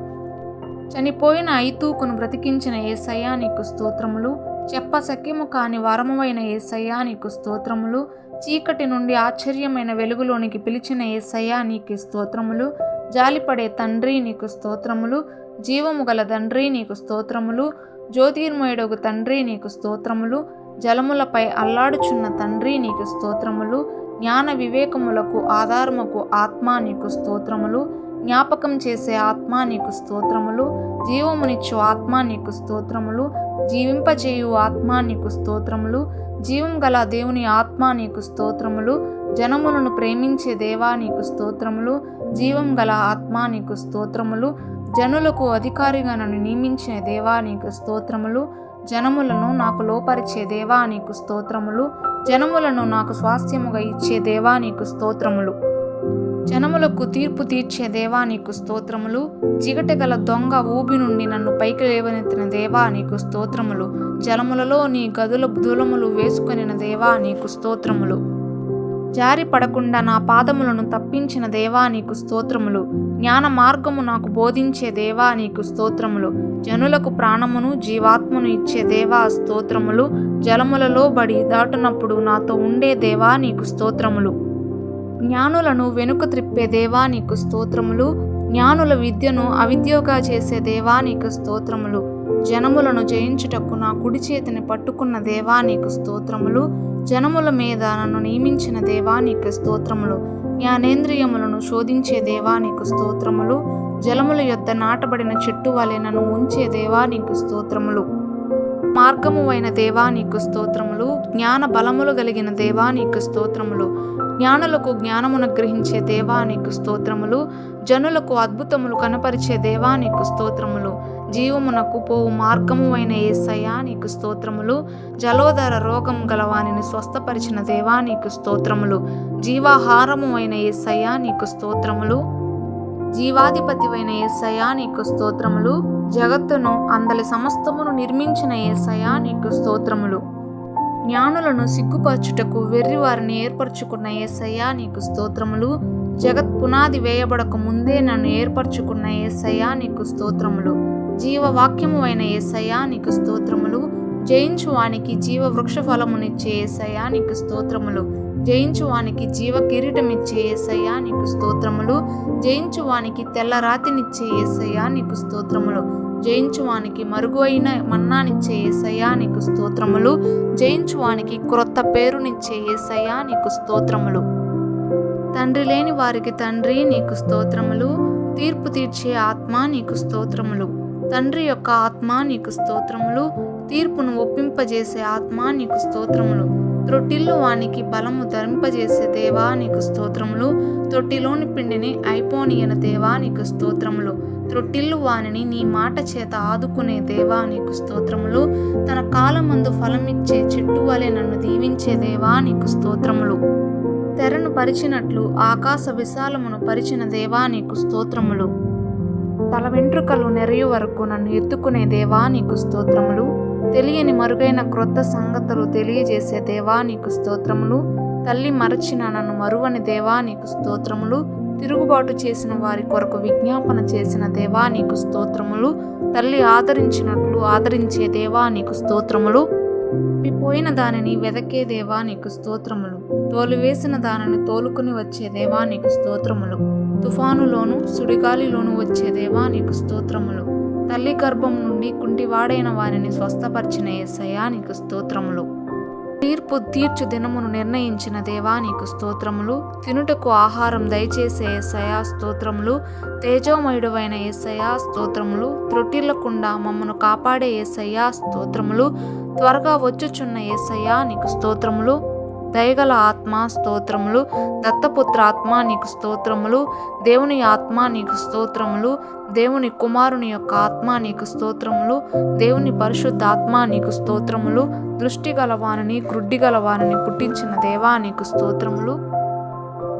చనిపోయిన ఐతూకును బ్రతికించిన యేసయ్యా నీకు స్తోత్రములు. చెప్పసఖ్యము కాని వరమువైన యేసయ్యా నీకు స్తోత్రములు. చీకటి నుండి ఆశ్చర్యమైన వెలుగులోనికి పిలిచిన యేసయ్యా నీకు స్తోత్రములు. జాలిపడే తండ్రి నీకు స్తోత్రములు. జీవము గల తండ్రి నీకు స్తోత్రములు. జ్యోతిర్మయుడగు తండ్రి నీకు స్తోత్రములు. జలములపై అల్లాడుచున్న తండ్రి నీకు స్తోత్రములు. జ్ఞాన వివేకములకు ఆధారముకు ఆత్మ నీకు స్తోత్రములు. జ్ఞాపకం చేసే ఆత్మ నీకు స్తోత్రములు. జీవమునిచ్చు ఆత్మ నీకు స్తోత్రములు. జీవింపజేయు ఆత్మ నీకు స్తోత్రములు. జీవం గల దేవుని ఆత్మ నీకు స్తోత్రములు. జనములను ప్రేమించే దేవా నీకు స్తోత్రములు. జీవం గల ఆత్మ నీకు స్తోత్రములు. జనులకు అధికారిగా నన్ను నియమించిన దేవా నీకు స్తోత్రములు. జనములను నాకు లోపరిచే దేవా నీకు స్తోత్రములు. జనములను నాకు స్వాస్థ్యముగా ఇచ్చే దేవా నీకు స్తోత్రములు. జనములకు తీర్పు తీర్చే దేవా నీకు స్తోత్రములు. జిగట గల దొంగ ఊబి నుండి నన్ను పైకి లేవనెత్తిన దేవా నీకు స్తోత్రములు. జలములలో నీ గదుల దూలములు వేసుకొనిన దేవా నీకు స్తోత్రములు. జారి పడకుండా నా పాదములను తప్పించిన దేవా నీకు స్తోత్రములు. జ్ఞాన మార్గము నాకు బోధించే దేవా నీకు స్తోత్రములు. జనులకు ప్రాణమును జీవాత్మను ఇచ్చే దేవా స్తోత్రములు. జలములలో బడి దాటునప్పుడు నాతో ఉండే దేవా నీకు స్తోత్రములు. జ్ఞానులను వెనుక త్రిప్పే దేవా నీకు స్తోత్రములు. జ్ఞానుల విద్యను అవిద్యగా చేసే దేవా నీకు స్తోత్రములు. జనములను జయించుటకు నా కుడి చేతిని పట్టుకున్న దేవా నీకు స్తోత్రములు. జనముల మీద నన్ను నియమించిన దేవా నీకు స్తోత్రములు. జ్ఞానేంద్రియములను శోధించే దేవా నీకు స్తోత్రములు. జలముల యొద్ద నాటబడిన చెట్టు వలె నన్ను ఉంచే దేవా నీకు స్తోత్రములు. మార్గము అయిన దేవా నీకు స్తోత్రములు. జ్ఞాన బలములు కలిగిన దేవా నీకు స్తోత్రములు. జ్ఞానులకు జ్ఞానమును గ్రహించే దేవా నీకు స్తోత్రములు. జనులకు అద్భుతములు కనపరిచే దేవా నీకు స్తోత్రములు. జీవమునకు పోవు మార్గము అయిన యేసయ్యా నీకు స్తోత్రములు. జలోదర రోగం గలవానిని స్వస్థపరిచిన దేవా నీకు స్తోత్రములు. జీవాహారము అయిన యేసయ్యా నీకు స్తోత్రములు. జీవాధిపతివైన యేసయ్యా నీకు స్తోత్రములు. జగత్తును అందలి సమస్తమును నిర్మించిన యేసయ్యా నీకు స్తోత్రములు. జ్ఞానులను సిగ్గుపరచుటకు వెర్రివారిని ఏర్పరచుకున్న యేసయ్యా నీకు స్తోత్రములు. జగత్ పునాది వేయబడక ముందే నన్ను ఏర్పరచుకున్న యేసయ్యా నీకు స్తోత్రములు. జీవవాక్యము అయిన యేసయ్యా నీకు స్తోత్రములు. జయించువానికి జీవ వృక్ష ఫలమునిచ్చే యేసయ్యా నీకు స్తోత్రములు. జయించువానికి జీవ కిరీటమిచ్చే యేసయ్యా నీకు స్తోత్రములు. జయించువానికి తెల్ల రాతినిచ్చే యేసయ్యా నీకు స్తోత్రములు. జయించువానికి మరుగు అయిన మన్నానిచ్చే యేసయ్యా నీకు స్తోత్రములు. జయించువానికి క్రొత్త పేరునిచ్చే యేసయ్యా నీకు స్తోత్రములు. తండ్రి లేని వారికి తండ్రి నీకు స్తోత్రములు. తీర్పు తీర్చే ఆత్మ నీకు స్తోత్రములు. తండ్రి యొక్క ఆత్మ నీకు స్తోత్రములు. తీర్పును ఒప్పింపజేసే ఆత్మ నీకు స్తోత్రములు. త్రొట్టిల్లు వానికి బలము ధరింపజేసే దేవా నీకు స్తోత్రములు. తొట్టిలోని పిండిని అయిపోనియన దేవా నీకు స్తోత్రములు. త్రొట్టిల్లు వానిని నీ మాట చేత ఆదుకునే దేవా నీకు స్తోత్రములు. తన కాలమందు ఫలమిచ్చే చెట్టు వలె నన్ను దీవించే దేవా నీకు స్తోత్రములు. తెరను పరిచినట్లు ఆకాశ విశాలమును పరిచిన దేవా నీకు స్తోత్రములు. తల వెంట్రుకలు నెరయు వరకు నన్ను ఎత్తుకునే దేవా నీకు స్తోత్రములు. తెలియని మరుగైన క్రొత్త సంగతులు తెలియజేసే దేవా నీకు స్తోత్రములు. తల్లి మరచిన నన్ను మరువని దేవా నీకు స్తోత్రములు. తిరుగుబాటు చేసిన వారి కొరకు విజ్ఞాపన చేసిన దేవా నీకు స్తోత్రములు. తల్లి ఆదరించినట్లు ఆదరించే దేవా నీకు స్తోత్రములు. పోయిన దానిని వెదకే దేవా నీకు స్తోత్రములు. తోలువేసిన దానిని తోలుకుని వచ్చే దేవా నీకు స్తోత్రములు. తుఫానులోను సుడిగాలిలోను వచ్చే దేవా నీకు స్తోత్రములు. తల్లి గర్భం నుండి కుంటివాడైన వారిని స్వస్థపరిచిన యేసయ్యా నీకు స్తోత్రములు. తీర్పు తీర్చు దినమును నిర్ణయించిన దేవా నీకు స్తోత్రములు. తినుటకు ఆహారం దయచేసే యేసయ్యా స్తోత్రములు. తేజోమయుడవైన యేసయ్యా స్తోత్రములు. త్రొట్టిల్లకుండా మమ్మను కాపాడే యేసయ్యా స్తోత్రములు. త్వరగా వచ్చుచున్న యేసయ్యా నీకు స్తోత్రములు. దయగల ఆత్మ స్తోత్రములు. దత్తపుత్ర ఆత్మ నీకు స్తోత్రములు. దేవుని ఆత్మ నీకు స్తోత్రములు. దేవుని కుమారుని యొక్క ఆత్మ నీకు స్తోత్రములు. దేవుని పరిశుద్ధ ఆత్మ నీకు స్తోత్రములు. దృష్టి గలవానిని గ్రుడ్డి గలవానిని పుట్టించిన దేవా నీకు స్తోత్రములు.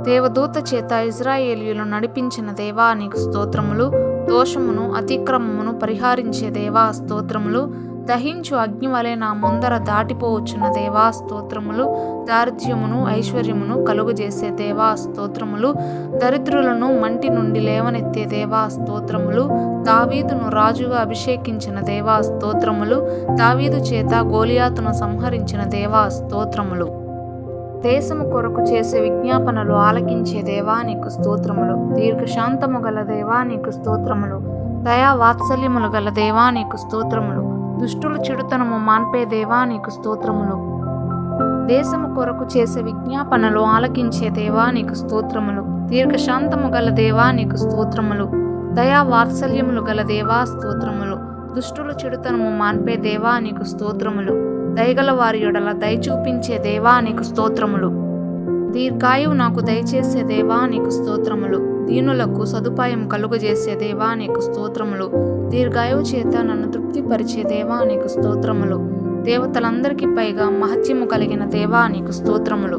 దేవదూత చేత ఇజ్రాయేలీయులను నడిపించిన దేవా నీకు స్తోత్రములు. దోషమును అతిక్రమమును పరిహారించే దేవా స్తోత్రములు. దహించు అగ్ని వలె నా ముందర దాటిపోవచ్చున్న దేవా స్తోత్రములు. దారిద్ర్యమును ఐశ్వర్యమును కలుగజేసే దేవా స్తోత్రములు. దరిద్రులను మంటి నుండి లేవనెత్తే దేవా స్తోత్రములు. దావీదును రాజుగా అభిషేకించిన దేవా స్తోత్రములు. దావీదు చేత గోలియాతును సంహరించిన దేవా స్తోత్రములు. దేశము కొరకు చేసే విజ్ఞాపనలు ఆలకించే దేవా నీకు స్తోత్రములు. దీర్ఘశాంతము గల దేవా నీకు స్తోత్రములు. దయా వాత్సల్యములు గల దేవా నీకు స్తోత్రములు. దుష్టుల చెడుతనము మాన్పే దేవా నీకు స్తోత్రములు. దేశము కొరకు చేసే విజ్ఞాపనలు ఆలకించే దేవా నీకు స్తోత్రములు. దీర్ఘశాంతము గల దేవా నీకు స్తోత్రములు. దయా వాత్సల్యములు గల దేవా స్తోత్రములు. దుష్టుల చెడుతనము మాన్పే దేవా నీకు స్తోత్రములు. దయగల వారి యొడల దయ చూపించే దేవా నీకు స్తోత్రములు. దీర్ఘాయువు నాకు దయచేసే దేవా నీకు స్తోత్రములు. దీనులకు సదుపాయం కలుగజేసే దేవా నీకు స్తోత్రములు. దీర్ఘాయువు చేత నన్ను తృప్తిపరిచే దేవా నీకు స్తోత్రములు. దేవతలందరికీ పైగా మహత్యము కలిగిన దేవా నీకు స్తోత్రములు.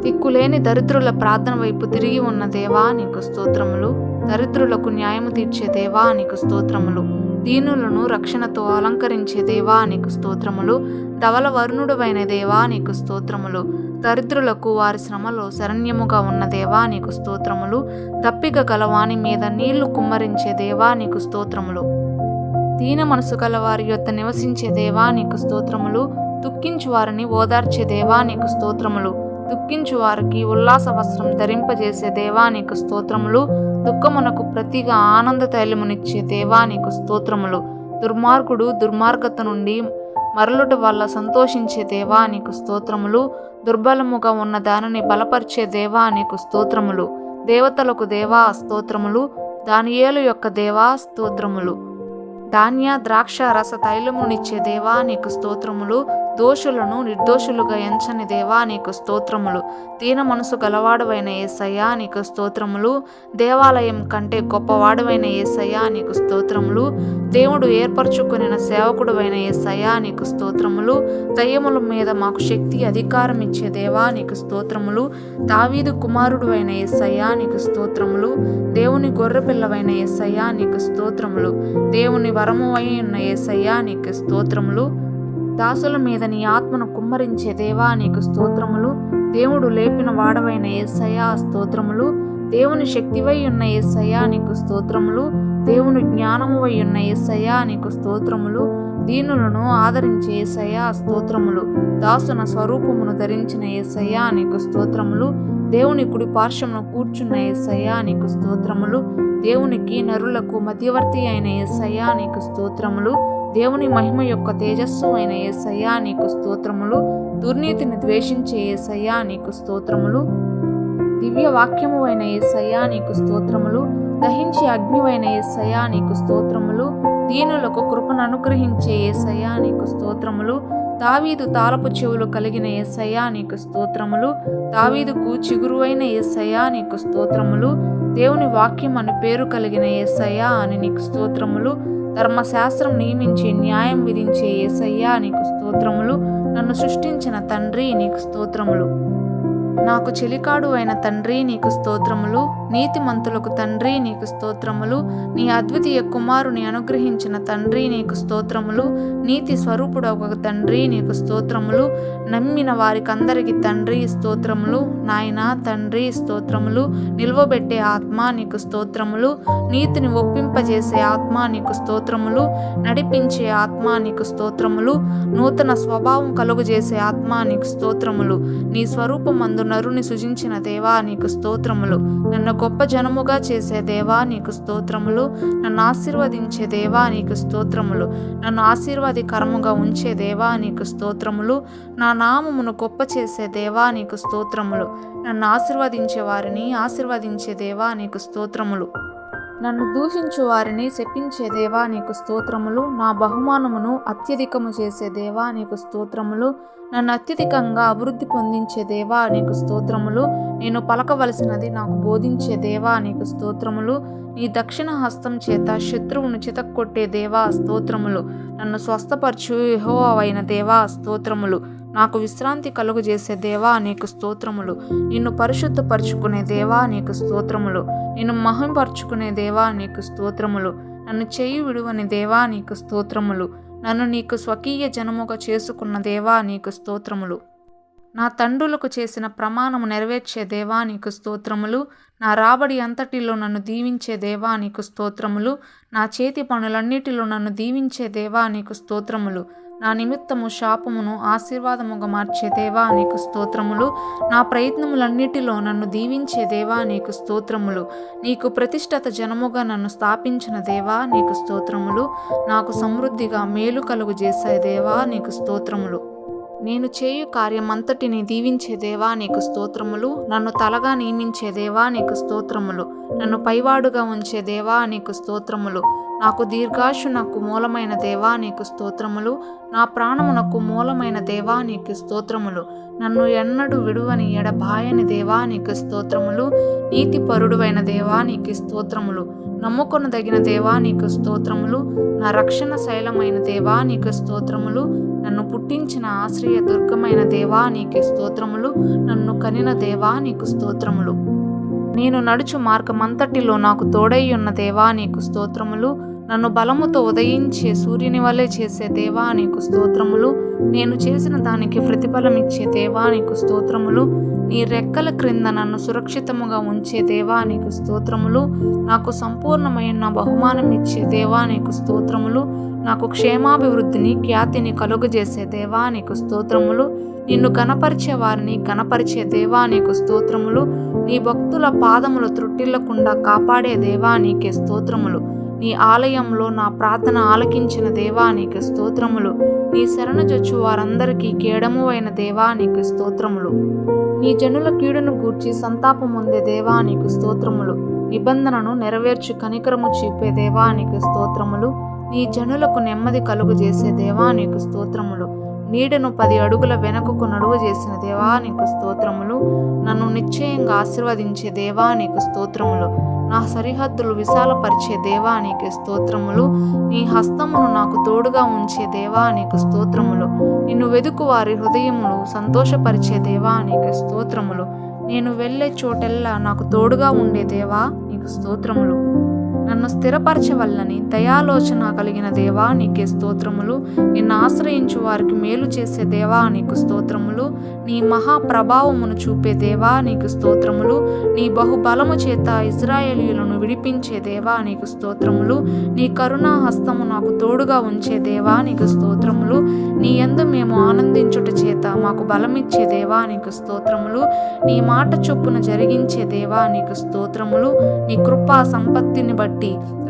దిక్కులేని దరిద్రుల ప్రార్థన వైపు తిరిగి ఉన్న దేవా నీకు స్తోత్రములు. దరిద్రులకు న్యాయము తీర్చే దేవా నీకు స్తోత్రములు. దీనులను రక్షణతో అలంకరించే దేవా నీకు స్తోత్రములు. ధవల వర్ణుడవైన దేవా నీకు స్తోత్రములు. దరిద్రులకు వారి శ్రమలో శరణ్యముగా ఉన్న దేవా నీకు స్తోత్రములు. దప్పిక గలవాని మీద నీళ్లు కుమ్మరించే దేవా నీకు స్తోత్రములు. దీన మనసు గల వారి యొద్ద నివసించే దేవా నీకు స్తోత్రములు. దుఃఖించు వారిని ఓదార్చే దేవా నీకు స్తోత్రములు. దుఃఖించు వారికి ఉల్లాస వస్త్రం ధరింపజేసే దేవా నీకు స్తోత్రములు. దుఃఖమునకు ప్రతిగా ఆనంద తైలమునిచ్చే దేవా నీకు స్తోత్రములు. దుర్మార్గుడు దుర్మార్గత నుండి మరలుట వల్ల సంతోషించే దేవా నీకు స్తోత్రములు. దుర్బలముగా ఉన్న దానిని బలపరిచే దేవా నీకు స్తోత్రములు. దేవతలకు దేవా స్తోత్రములు. దానియేలు యొక్క దేవా స్తోత్రములు. ధాన్య ద్రాక్ష రస తైలమునిచ్చే దేవా నీకు స్తోత్రములు. దోషులను నిర్దోషులుగా ఎంచని దేవా నీకు స్తోత్రములు. దీన మనసు గలవాడవైన యేసయ్యా నీకు స్తోత్రములు. దేవాలయం కంటే గొప్పవాడవైన యేసయ్యా నీకు స్తోత్రములు. దేవుడు ఏర్పరచుకునిన సేవకుడువైన యేసయ్యా నీకు స్తోత్రములు. దయ్యముల మీద మాకు శక్తి అధికారం ఇచ్చే దేవా నీకు స్తోత్రములు. దావీదు కుమారుడువైన యేసయ్యా నీకు స్తోత్రములు. దేవుని గొర్రెపిల్లవైన యేసయ్యా నీకు స్తోత్రములు. దేవుని వరము అయి ఉన్న యేసయ్యా నీకు స్తోత్రములు. దాసుల మీద నీ ఆత్మను కుమ్మరించే దేవా నీకు స్తోత్రములు. దేవుడు లేపిన వాడవైన యేసయ్యా స్తోత్రములు. దేవుని శక్తివై ఉన్న యేసయ్యా నీకు స్తోత్రములు. దేవుని జ్ఞానమువై ఉన్న యేసయ్యా నీకు స్తోత్రములు. దీనులను ఆదరించే యేసయ్యా స్తోత్రములు. దాసున స్వరూపమును ధరించిన యేసయ్యా నీకు స్తోత్రములు. దేవుని కుడి పార్శ్వమున కూర్చున్న యేసయ్యా నీకు స్తోత్రములు. దేవునికి నరులకు మధ్యవర్తి అయిన యేసయ్యా నీకు స్తోత్రములు. దేవుని మహిమ యొక్క తేజస్సు అయిన యేసయ్యా నీకు స్తోత్రములు. దుర్నీతిని ద్వేషించే యేసయ్యా నీకు స్తోత్రములు. దివ్య వాక్యము అయిన యేసయ్యా నీకు స్తోత్రములు. దహించే అగ్నివైన యేసయ్యా నీకు స్తోత్రములు. దీనులకు కృపను అనుగ్రహించే యేసయ్యా నీకు స్తోత్రములు. దావీదు తాళపు చెవులు కలిగిన యేసయ్యా నీకు స్తోత్రములు. దావీదుకు చిగురువైన యేసయ్యా నీకు స్తోత్రములు. దేవుని వాక్యం అని పేరు కలిగిన యేసయ్యా అని నీకు స్తోత్రములు. ధర్మశాస్త్రం నియమించి న్యాయం విధించే యేసయ్యా నీకు స్తోత్రములు. నన్ను సృష్టించిన తండ్రి నీకు స్తోత్రములు. నాకు చెలికాడు అయిన తండ్రి నీకు స్తోత్రములు. నీతిమంతులకు తండ్రి నీకు స్తోత్రములు. నీ అద్వితీయ కుమారుని అనుగ్రహించిన తండ్రి నీకు స్తోత్రములు. నీతి స్వరూపుడొక తండ్రి నీకు స్తోత్రములు. నమ్మిన వారికందరికి తండ్రి స్తోత్రములు. నాయనా తండ్రి స్తోత్రములు. నిల్వబెట్టే ఆత్మ నీకు స్తోత్రములు. నీతిని ఒప్పింపజేసే ఆత్మ నీకు స్తోత్రములు. నడిపించే ఆత్మ నీకు స్తోత్రములు. నూతన స్వభావం కలుగజేసే ఆత్మ నీకు స్తోత్రములు. నీ స్వరూపమందు నరుని సృజించిన దేవా నీకు స్తోత్రములు. నన్ను గొప్ప జనముగా చేసే దేవా నీకు స్తోత్రములు. నన్ను ఆశీర్వదించే దేవా నీకు స్తోత్రములు. నన్ను ఆశీర్వాదకరముగా ఉంచే దేవా నీకు స్తోత్రములు. నా నామమును గొప్ప చేసే దేవా నీకు స్తోత్రములు. నన్ను ఆశీర్వదించే వారిని ఆశీర్వదించే దేవా నీకు స్తోత్రములు. నన్ను దూషించు వారిని శపించే దేవా నీకు స్తోత్రములు. నా బహుమానమును అత్యధికము చేసే దేవా నీకు స్తోత్రములు. నన్ను అత్యధికంగా అభివృద్ధి పొందించే దేవా నీకు స్తోత్రములు. నేను పలకవలసినది నాకు బోధించే దేవా నీకు స్తోత్రములు. నీ దక్షిణ హస్తం చేత శత్రువును చితక్కొట్టే దేవా స్తోత్రములు. నన్ను స్వస్థపరచు యెహోవావైన దేవా స్తోత్రములు. నాకు విశ్రాంతి కలుగజేసే దేవా నీకు స్తోత్రములు. నిన్ను పరిశుద్ధపరచుకునే దేవా నీకు స్తోత్రములు. నిన్ను మహిమపరచుకునే దేవా నీకు స్తోత్రములు. నన్ను చేయి విడువని దేవా నీకు స్తోత్రములు. నన్ను నీకు స్వకీయ జనముగా చేసుకున్న దేవా నీకు స్తోత్రములు. నా తండ్రులకు చేసిన ప్రమాణము నెరవేర్చే దేవా నీకు స్తోత్రములు. నా రాబడి అంతటిలో నన్ను దీవించే దేవా నీకు స్తోత్రములు. నా చేతి పనులన్నిటిలో నన్ను దీవించే దేవా నీకు స్తోత్రములు. నా నిమిత్తము శాపమును ఆశీర్వాదముగా మార్చే దేవా నీకు స్తోత్రములు. నా ప్రయత్నములన్నిటిలో నన్ను దీవించే దేవా నీకు స్తోత్రములు. నీకు ప్రతిష్ఠిత జనముగా నన్ను స్థాపించిన దేవా నీకు స్తోత్రములు. నాకు సమృద్ధిగా మేలు కలుగు చేసే దేవా నీకు స్తోత్రములు. నేను చేయు కార్యమంతటిని దీవించే దేవా నీకు స్తోత్రములు. నన్ను తలగా నియమించే దేవా నీకు స్తోత్రములు. నన్ను పైవాడుగా ఉంచే దేవా నీకు స్తోత్రములు. నాకు దీర్ఘాయుష్నకు మూలమైన దేవా నీకు స్తోత్రములు. నా ప్రాణమునకు మూలమైన దేవా నీకు స్తోత్రములు. నన్ను ఎన్నడూ విడువని ఎడబాయని దేవా నీకు స్తోత్రములు. నీతిపరుడువైన దేవా నీకు స్తోత్రములు. నమ్ముకొనదగిన దేవా నీకు స్తోత్రములు. నా రక్షణ శైలమైన దేవా నీకు స్తోత్రములు. నన్ను పుట్టించిన ఆశ్రయ దుర్గమైన దేవా నీకు స్తోత్రములు. నన్ను కనిన దేవా నీకు స్తోత్రములు. నేను నడుచు మార్గమంతటిలో నాకు తోడై ఉన్న దేవా నీకు స్తోత్రములు. నన్ను బలముతో ఉదయించే సూర్యుని వలె చేసే దేవా నీకు స్తోత్రములు. నేను చేసిన దానికి ప్రతిఫలమిచ్చే దేవా నీకు స్తోత్రములు. నీ రెక్కల క్రింద నన్ను సురక్షితముగా ఉంచే దేవా నీకు స్తోత్రములు. నాకు సంపూర్ణమైన బహుమానం ఇచ్చే దేవా నీకు స్తోత్రములు. నాకు క్షేమాభివృద్ధిని ఖ్యాతిని కలుగజేసే దేవా నీకు స్తోత్రములు. నిన్ను కనపరిచే వారిని కనపరిచే దేవా నీకు స్తోత్రములు. నీ భక్తుల పాదములు త్రుట్టిల్లకుండా కాపాడే దేవా నీకే స్తోత్రములు. నీ ఆలయంలో నా ప్రార్థన ఆలకించిన దేవా నీకు స్తోత్రములు. నీ శరణజొచ్చు వారందరికీ కేడము అయిన దేవా నీకు స్తోత్రములు. నీ జనుల కీడును గూర్చి సంతాపం పొందే దేవా నీకు స్తోత్రములు. నిబంధనను నెరవేర్చు కనికరము చూపే దేవా నీకు స్తోత్రములు. నీ జనులకు నెమ్మది కలుగు చేసే దేవా నీకు స్తోత్రములు. నీడను 10 అడుగుల వెనకకు నడువ చేసిన దేవా నీకు స్తోత్రములు. నన్ను నిశ్చయంగా ఆశీర్వదించే దేవా నీకు స్తోత్రములు. నా సరిహద్దులు విశాలపరిచే దేవా నీకు స్తోత్రములు. నీ హస్తమును నాకు తోడుగా ఉంచే దేవా నీకు స్తోత్రములు. నిన్ను వెదుకు వారి హృదయములు సంతోషపరిచే దేవా నీకు స్తోత్రములు. నేను వెళ్ళే చోటెల్లా నాకు తోడుగా ఉండే దేవా నీకు స్తోత్రములు. నన్ను స్థిరపరచవల్లని దయాలోచన కలిగిన దేవా నీకే స్తోత్రములు. నిన్ను ఆశ్రయించు వారికి మేలు చేసే దేవా నీకు స్తోత్రములు. నీ మహాప్రభావమును చూపే దేవా నీకు స్తోత్రములు. నీ బహుబలము చేత ఇశ్రాయేలీయులను విడిపించే దేవా నీకు స్తోత్రములు. నీ కరుణా హస్తము నాకు తోడుగా ఉంచే దేవా నీకు స్తోత్రములు. నీ యందు మేము ఆనందించుట చేత మాకు బలమిచ్చే దేవా నీకు స్తోత్రములు. నీ మాట చొప్పున జరిగించే దేవా నీకు స్తోత్రములు. నీ కృపా సంపత్తిని బట్టి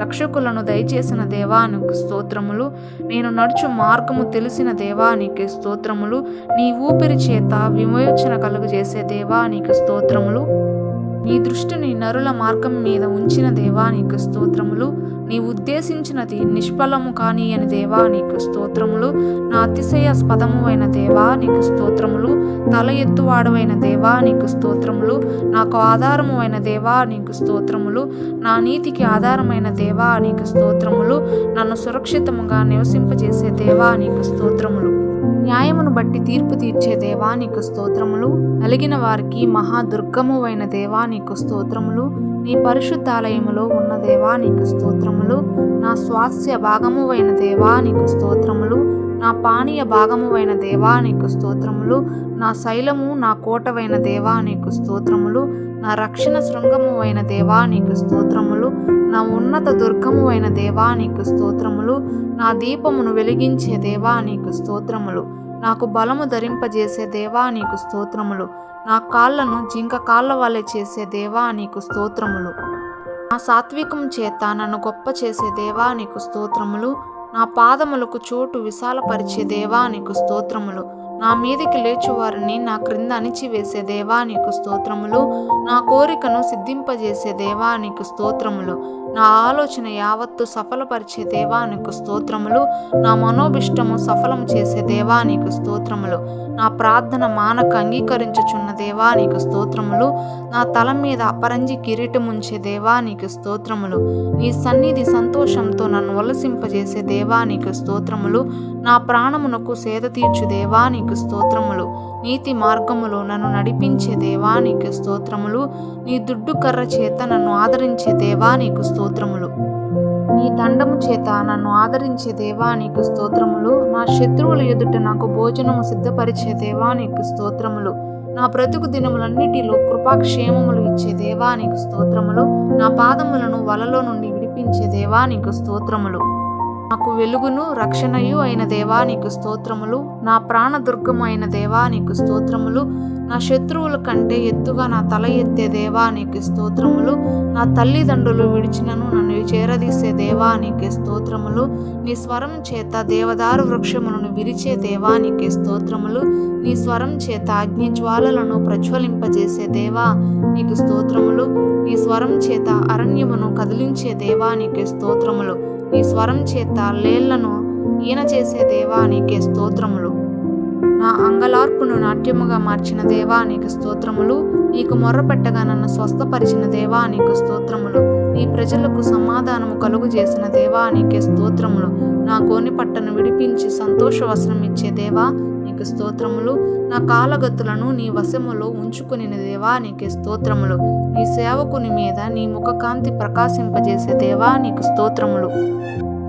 రక్షకులను దయచేసిన దేవా నీకు స్తోత్రములు. నేను నడుచు మార్గము తెలిసిన దేవా నీకు స్తోత్రములు. నీ ఊపిరి చేత విమోచన కలుగజేసే దేవా నీకు స్తోత్రములు. నీ దృష్టిని నరుల మార్గం మీద ఉంచిన దేవా నీకు స్తోత్రములు. నీ ఉద్దేశించినది నిష్ఫలము కాని అని దేవా నీకు స్తోత్రములు. నా అతిశయాస్పదము అయిన దేవా నీకు స్తోత్రములు. తల ఎత్తువాడవైన దేవా నీకు స్తోత్రములు. నాకు ఆధారము అయిన దేవా నీకు స్తోత్రములు. నా నీతికి ఆధారమైన దేవా నీకు స్తోత్రములు. నన్ను సురక్షితముగా నివసింపజేసే దేవా నీకు స్తోత్రములు. న్యాయమును బట్టి తీర్పు తీర్చే దేవా నీకు స్తోత్రములు. నలిగిన వారికి మహాదుర్గము అయిన దేవా నీకు స్తోత్రములు. నీ పరిశుద్ధాలయములో ఉన్న దేవా నీకు స్తోత్రములు. నా స్వాస్థ్య భాగము అయిన దేవా నీకు స్తోత్రములు. నా పానీయ భాగము అయిన దేవా నీకు స్తోత్రములు. నా శైలము నా కోటవైన దేవా నీకు స్తోత్రములు. నా రక్షణ శృంగము అయిన దేవా నీకు స్తోత్రములు. నా ఉన్నత దుర్గము అయిన దేవా నీకు స్తోత్రములు. నా దీపమును వెలిగించే దేవా నీకు స్తోత్రములు. నాకు బలము ధరింపజేసే దేవా నీకు స్తోత్రములు. నా కాళ్లను జింక కాళ్ళ వలె చేసే దేవా నీకు స్తోత్రములు. నా సాత్వికం చేత నన్ను గొప్ప చేసే దేవా నీకు స్తోత్రములు. నా పాదములకు చోటు విశాలపరిచే దేవా నీకు స్తోత్రములు. నా మీదికి లేచువారిని నా క్రింద అణిచివేసే దేవా నీకు స్తోత్రములు. నా కోరికను సిద్ధింపజేసే దేవా నీకు స్తోత్రములు. నా ఆలోచన యావత్తు సఫలపరిచే దేవా నీకు స్తోత్రములు. నా మనోభిష్టము సఫలము చేసే దేవా నీకు స్తోత్రములు. నా ప్రార్థన మానక అంగీకరించుచున్న దేవా నీకు స్తోత్రములు. నా తల మీద అపరంజి కిరీటముంచే దేవా నీకు స్తోత్రములు. నీ సన్నిధి సంతోషంతో నన్ను ఉల్లసింపజేసే దేవా నీకు స్తోత్రములు. నా ప్రాణమునకు సేద తీర్చు దేవా నీకు స్తోత్రములు. నీతి మార్గములో నన్ను నడిపించే దేవా నీకు స్తోత్రములు. నీ దుడ్డు కర్ర చేత నన్ను ఆదరించే దేవా నీకు స్తోత్రములు. నీ దండము చేత నన్ను ఆదరించే దేవా నీకు స్తోత్రములు. నా శత్రువుల ఎదుట నాకు భోజనము సిద్ధపరిచే దేవా నీకు స్తోత్రములు. నా బ్రతుకు దినములన్నిటిలో కృపాక్షేమములు ఇచ్చే దేవా నీకు స్తోత్రములు. నా పాదములను వలలో నుండి విడిపించే దేవా నీకు స్తోత్రములు. నాకు వెలుగును రక్షణయు అయిన దేవా నీకు స్తోత్రములు. నా ప్రాణదుర్గము అయిన దేవా నీకు స్తోత్రములు. నా శత్రువుల కంటే ఎత్తుగా నా తల ఎత్తే దేవా నీకు స్తోత్రములు. నా తల్లిదండ్రులు విడిచినను నన్ను చేరదీసే దేవా నీకే స్తోత్రములు. నీ స్వరం చేత దేవదారు వృక్షములను విరిచే దేవా నీకే స్తోత్రములు. నీ స్వరం చేత అగ్ని జ్వాలలను ప్రజ్వలింపజేసే దేవా నీకు స్తోత్రములు. నీ స్వరం చేత అరణ్యమును కదిలించే దేవా నీకే స్తోత్రములు. నీ స్వరం చేత లేళ్లను ఈన చేసే దేవా నీకే స్తోత్రములు. నా అంగలార్పును నాట్యముగా మార్చిన దేవా నీకు స్తోత్రములు. నీకు మొర్రపెట్టగా నన్ను స్వస్థపరిచిన దేవా నీకు స్తోత్రములు. నీ ప్రజలకు సమాధానము కలుగు చేసిన దేవా నీకే స్తోత్రములు. నా గోని పట్టను విడిపించి సంతోషవసనం ఇచ్చే దేవా నీకు స్తోత్రములు. నా కాలగతులను నీ వశములో ఉంచుకుని దేవా నీకే స్తోత్రములు. నీ సేవకుని మీద నీ ముఖకాంతి ప్రకాశింపజేసే దేవా నీకు స్తోత్రములు.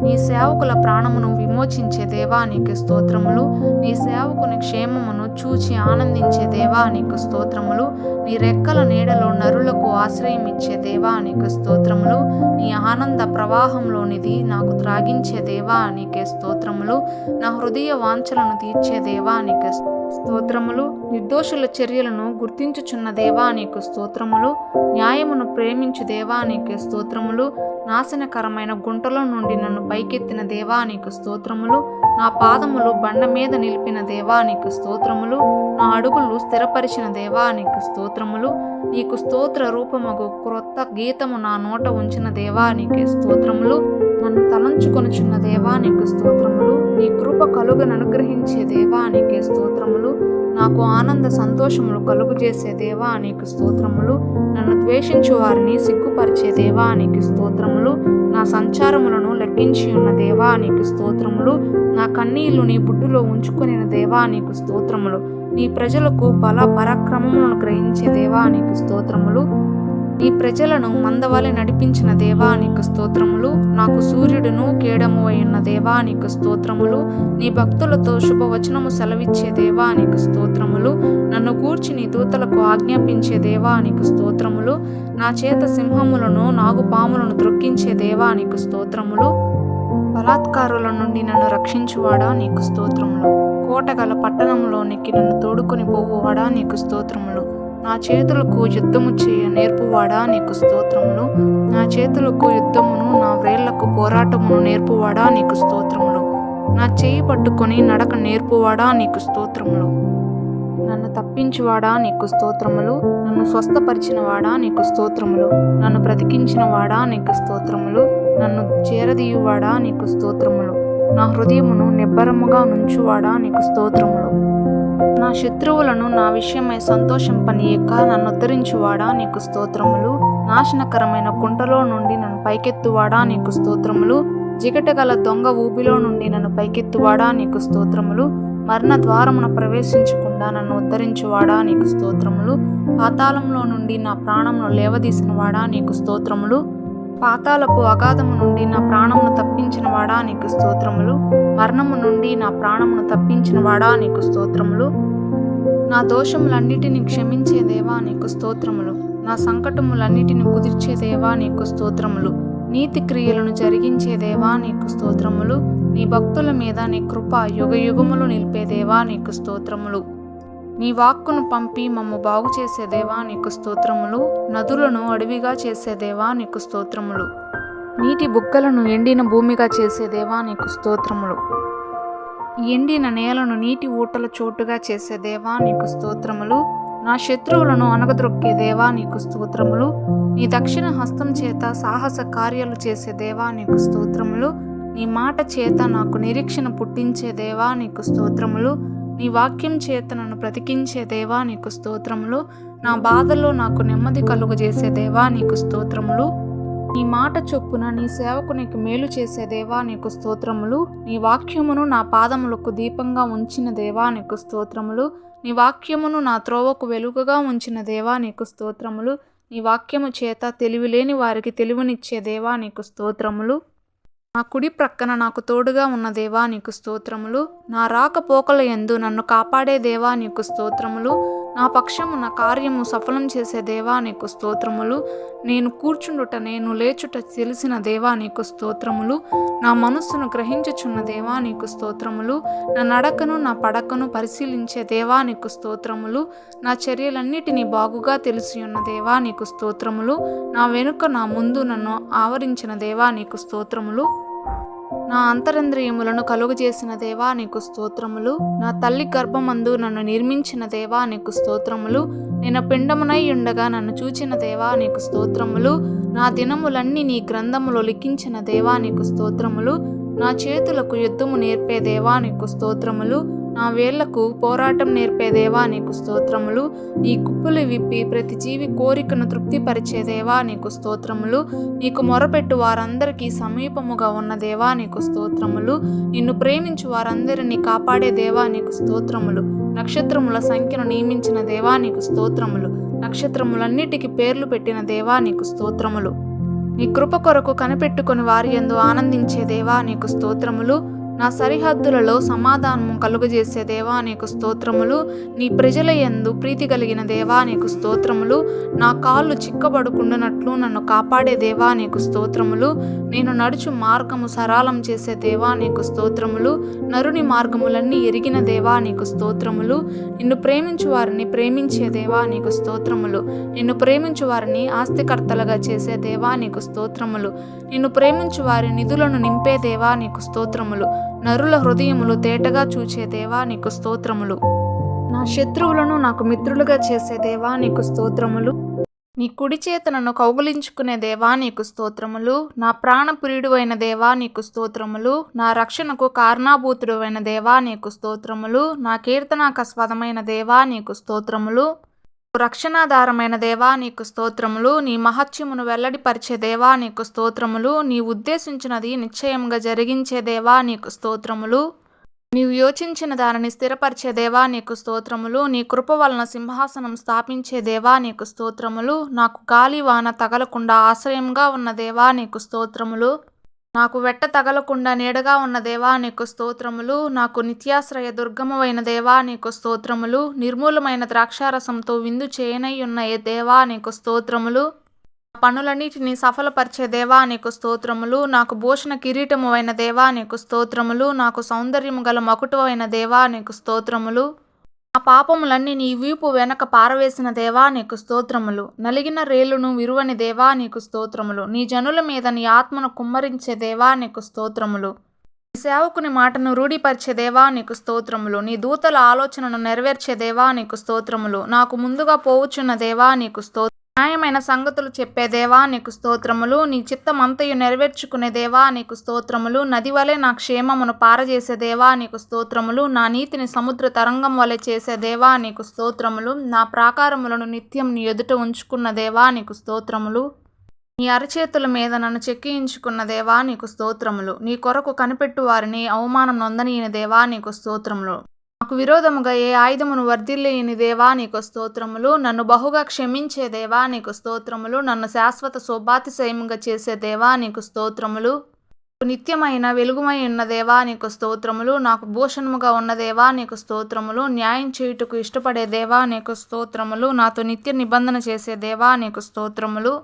నీ సేవకుల ప్రాణమును విమోచించే దేవా నీకు స్తోత్రములు. నీ సేవకుని క్షేమమును చూచి ఆనందించే దేవా నీకు స్తోత్రములు. నీ రెక్కల నీడలో నరులకు ఆశ్రయం ఇచ్చే దేవా నీకు స్తోత్రములు. నీ ఆనంద ప్రవాహంలోనిది నాకు త్రాగించే దేవా నీకే స్తోత్రములు. నా హృదయ వాంఛలను తీర్చే దేవా నీకు స్తోత్రములు. నిర్దోషుల చర్యలను గుర్తించుచున్న దేవా నీకు స్తోత్రములు. న్యాయమును ప్రేమించు దేవా నీకు స్తోత్రములు. నాశనకరమైన గుంటలో నుండి నన్ను పైకెత్తిన దేవా నీకు స్తోత్రములు. నా పాదములు బండ మీద నిలిపిన దేవా నీకు స్తోత్రములు. నా అడుగులు స్థిరపరిచిన దేవా నీకు స్తోత్రములు. నీకు స్తోత్ర రూపమగు క్రొత్త గీతము నా నోట ఉంచిన దేవా నీకే స్తోత్రములు. నన్ను తలంచుకొనుచున్న దేవా నీకు స్తోత్రములు. నీ కృప కలుగను అనుగ్రహించే దేవా నీకే స్తోత్రములు. నాకు ఆనంద సంతోషములు కలుగు చేసే దేవా నీకు స్తోత్రములు. నన్ను ద్వేషించు వారిని సిగ్గుపరిచే దేవా నీకు స్తోత్రములు. నా సంచారములను లెక్కించి ఉన్న దేవా నీకు స్తోత్రములు. నా కన్నీళ్లు నీ బుడ్డులో ఉంచుకుని దేవా నీకు స్తోత్రములు. నీ ప్రజలకు బల పరాక్రమములను గ్రహించే దేవా నీకు స్తోత్రములు. నీ ప్రజలను మందవలె నడిపించిన దేవా నీకు స్తోత్రములు. నాకు సూర్యుడును కేడము అయిన దేవా నీకు స్తోత్రములు. నీ భక్తులతో శుభవచనము సెలవిచ్చే దేవా నీకు స్తోత్రములు. నన్ను కూర్చి నీ దూతలకు ఆజ్ఞాపించే దేవా నీకు స్తోత్రములు. నా చేత సింహములను నాగుపాములను త్రొక్కించే దేవా నీకు స్తోత్రములు. బలాత్కారుల నుండి నన్ను రక్షించువాడా నీకు స్తోత్రములు. కోటగల పట్టణంలోనికి నన్ను తోడుకొని పోవువాడా నీకు స్తోత్రములు. నా చేతులకు యుద్ధము చేయ నేర్పువాడా నీకు స్తోత్రములు. నా చేతులకు యుద్ధమును నా వ్రేళ్లకు పోరాటమును నేర్పువాడా నీకు స్తోత్రములు. నా చేయి పట్టుకొని నడక నేర్పువాడా నీకు స్తోత్రములు. నన్ను తప్పించువాడా నీకు స్తోత్రములు. నన్ను స్వస్థపరిచినవాడా నీకు స్తోత్రములు. నన్ను బ్రతికించినవాడా నీకు స్తోత్రములు. నన్ను చేరదీయువాడా నీకు స్తోత్రములు. నా హృదయమును నిబ్బరముగా నుంచువాడా నీకు స్తోత్రములు. నా శత్రువులను నా విషయమై సంతోషింపనీయక నన్ను ఉద్ధరించువాడా నీకు స్తోత్రములు. నాశనకరమైన కుంటలో నుండి నన్ను పైకెత్తువాడా నీకు స్తోత్రములు. జిగటగల దొంగ ఊబిలో నుండి నన్ను పైకెత్తువాడా నీకు స్తోత్రములు. మరణ ద్వారమున ప్రవేశించకుండా నన్ను ఉద్ధరించువాడా నీకు స్తోత్రములు. పాతాళంలో నుండి నా ప్రాణమును లేవదీసినవాడా నీకు స్తోత్రములు. పాతాళపు అగాధము నుండి నా ప్రాణమును తప్పించినవాడా నీకు స్తోత్రములు. మరణము నుండి నా ప్రాణమును తప్పించినవాడా నీకు స్తోత్రములు. నా దోషములన్నిటిని క్షమించే దేవా నీకు స్తోత్రములు. నా సంకటములన్నిటిని కుదిర్చే దేవా నీకు స్తోత్రములు. నీతి క్రియలను జరిగించే దేవా నీకు స్తోత్రములు. నీ భక్తుల మీద నీ కృప యుగయుగములు నిలిపే దేవా నీకు స్తోత్రములు. నీ వాక్కును పంపి మమ్ము బాగు చేసే దేవా నీకు స్తోత్రములు. నదులను అడవిగా చేసే దేవా నీకు స్తోత్రములు. నీటి బుగ్గలను ఎండిన భూమిగా చేసే దేవా నీకు స్తోత్రములు. ఎండిన నేలను నీటి ఊటల చోటుగా చేసే దేవా నీకు స్తోత్రములు. నా శత్రువులను అనగద్రొక్కే దేవా నీకు స్తోత్రములు. నీ దక్షిణ హస్తం చేత సాహస కార్యాలు చేసే దేవా నీకు స్తోత్రములు. నీ మాట చేత నాకు నిరీక్షణ పుట్టించే దేవా నీకు స్తోత్రములు. నీ వాక్యం చేత నన్ను బ్రతికించే దేవా నీకు స్తోత్రములు. నా బాధల్లో నాకు నెమ్మది కలుగజేసే దేవా నీకు స్తోత్రములు. నీ మాట చొప్పున నీ సేవకునికి మేలు చేసే దేవా నీకు స్తోత్రములు. నీ వాక్యమును నా పాదములకు దీపంగా ఉంచిన దేవా నీకు స్తోత్రములు. నీ వాక్యమును నా త్రోవకు వెలుగుగా ఉంచిన దేవా నీకు స్తోత్రములు. నీ వాక్యము చేత తెలివిలేని వారికి తెలివినిచ్చే దేవా నీకు స్తోత్రములు. నా కుడి ప్రక్కన నాకు తోడుగా ఉన్న దేవా నీకు స్తోత్రములు. నా రాకపోకల యందు నన్ను కాపాడే దేవా నీకు స్తోత్రములు. నా నా పక్షమున కార్యము సఫలం చేసే దేవా నీకు స్తోత్రములు. నేను కూర్చుండుట నేను లేచుట తెలిసిన దేవా నీకు స్తోత్రములు. నా మనస్సును గ్రహించుచున్న దేవా నీకు స్తోత్రములు. నా నడకను నా పడకను పరిశీలించే దేవా నీకు స్తోత్రములు. నా చర్యలన్నిటినీ బాగుగా తెలిసి ఉన్న దేవా నీకు స్తోత్రములు. నా వెనుక నా ముందు నన్ను ఆవరించిన దేవా నీకు స్తోత్రములు. నా అంతరింద్రియములను కలుగజేసిన దేవా నీకు స్తోత్రములు. నా తల్లి గర్భమందు నన్ను నిర్మించిన దేవా నీకు స్తోత్రములు. నేను పిండమునై ఉండగా నన్ను చూచిన దేవా నీకు స్తోత్రములు. నా దినములన్నీ నీ గ్రంథములో లిఖించిన దేవా నీకు స్తోత్రములు. నా చేతులకు యుద్ధము నేర్పే దేవా నీకు స్తోత్రములు. నా వేళ్లకు పోరాటం నేర్పే దేవా నీకు స్తోత్రములు. నీ గుప్పులు విప్పి ప్రతి జీవి కోరికను తృప్తిపరిచే దేవా నీకు స్తోత్రములు. నీకు మొరపెట్టు వారందరికీ సమీపముగా ఉన్న దేవా నీకు స్తోత్రములు. నిన్ను ప్రేమించు వారందరినీ కాపాడే దేవా నీకు స్తోత్రములు. నక్షత్రముల సంఖ్యను నియమించిన దేవా నీకు స్తోత్రములు. నక్షత్రములన్నిటికీ పేర్లు పెట్టిన దేవా నీకు స్తోత్రములు. నీ కృప కొరకు కనిపెట్టుకుని వారి యందు ఆనందించే దేవా నీకు స్తోత్రములు. నా సరిహద్దులలో సమాధానము కలుగజేసే దేవా నీకు స్తోత్రములు. నీ ప్రజల యందు ప్రీతి కలిగిన దేవా నీకు స్తోత్రములు. నా కాళ్ళు చిక్కబడుకుండునట్లు నన్ను కాపాడే దేవా నీకు స్తోత్రములు. నేను నడుచు మార్గము సరళం చేసే దేవా నీకు స్తోత్రములు. నరుని మార్గములన్నీ ఎరిగిన దేవా నీకు స్తోత్రములు. నిన్ను ప్రేమించు వారిని ప్రేమించే దేవా నీకు స్తోత్రములు. నిన్ను ప్రేమించు వారిని ఆస్తికర్తలుగా చేసే దేవా నీకు స్తోత్రములు. నిన్ను ప్రేమించు వారి నిధులను నింపే దేవా నీకు స్తోత్రములు. నరుల హృదయములు తేటగా చూచే దేవా నీకు స్తోత్రములు. నా శత్రువులను నాకు మిత్రులుగా చేసే దేవా నీకు స్తోత్రములు. నీ కుడి చేత నన్ను కౌగిలించుకునే దేవా నీకు స్తోత్రములు. నా ప్రాణప్రియుడు అయిన దేవా నీకు స్తోత్రములు. నా రక్షణకు కారణాభూతుడు అయిన దేవా నీకు స్తోత్రములు. నా కీర్తనాకస్పదమైన దేవా నీకు స్తోత్రములు. రక్షణాధారమైన దేవా నీకు స్తోత్రములు. నీ మహత్యమును వెల్లడిపరిచే దేవా నీకు స్తోత్రములు. నీ ఉద్దేశించినది నిశ్చయంగా జరిగించే దేవా నీకు స్తోత్రములు. నీవు యోచించిన దానిని స్థిరపరిచే దేవా నీకు స్తోత్రములు. నీ కృప వలన సింహాసనం స్థాపించే దేవా నీకు స్తోత్రములు. నాకు గాలి వాన తగలకుండా ఆశ్రయంగా ఉన్న దేవా నీకు స్తోత్రములు. నాకు వెట్ట తగలకుండా నీడగా ఉన్న దేవా నీకు స్తోత్రములు. నాకు నిత్యాశ్రయ దుర్గమమైన దేవా నీకు స్తోత్రములు. నిర్మూలమైన ద్రాక్షారసంతో విందు చేయనై ఉన్న ఏ దేవా నీకు స్తోత్రములు. పనులన్నిటినీ సఫలపరిచే దేవా నీకు స్తోత్రములు. నాకు భూషణ కిరీటము అయిన దేవా నీకు స్తోత్రములు. నాకు సౌందర్యము గల మకుటు అయిన దేవా నీకు స్తోత్రములు. నా పాపములన్నీ నీ వీపు వెనక పారవేసిన దేవా నీకు స్తోత్రములు. నలిగిన రేలును విరువని దేవా నీకు స్తోత్రములు. నీ జనుల మీద నీ ఆత్మను కుమ్మరించే దేవా నీకు స్తోత్రములు. నీ సేవకుని మాటను రూఢిపరిచే దేవా నీకు స్తోత్రములు. నీ దూతల ఆలోచనను నెరవేర్చే దేవా నీకు స్తోత్రములు. నాకు ముందుగా పోవుచున్న దేవా నీకు స్తోత్రములు. న్యాయమైన సంగతులు చెప్పే దేవా నీకు స్తోత్రములు. నీ చిత్తమంతయు నెరవేర్చుకునే దేవా నీకు స్తోత్రములు. నది వలె నా క్షేమమును పారజేసే దేవా నీకు స్తోత్రములు. నా నీతిని సముద్ర తరంగం వలె చేసే దేవా నీకు స్తోత్రములు. నా ప్రాకారములను నిత్యం నీ ఎదుట ఉంచుకున్న దేవా నీకు స్తోత్రములు. నీ అరచేతుల మీద నన్ను చెక్కించుకున్న దేవా నీకు స్తోత్రములు. నీ కొరకు కనిపెట్టు వారిని అవమానం నొందనీయని దేవా నీకు స్తోత్రములు. నాకు విరోధముగా ఏ ఆయుధమును వర్ధిల్లేని దేవా నీకు స్తోత్రములు. నన్ను బహుగా క్షమించే దేవా నీకు స్తోత్రములు. నన్ను శాశ్వత శోభాతిశయముగా చేసే దేవా నీకు స్తోత్రములు. నిత్యమైన వెలుగుమై ఉన్న దేవా నీకు స్తోత్రములు. నాకు భూషణముగా ఉన్న దేవా నీకు స్తోత్రములు. న్యాయం చేయుటకు ఇష్టపడే దేవా నీకు స్తోత్రములు. నాతో నిత్య నిబంధన చేసే దేవా నీకు స్తోత్రములు.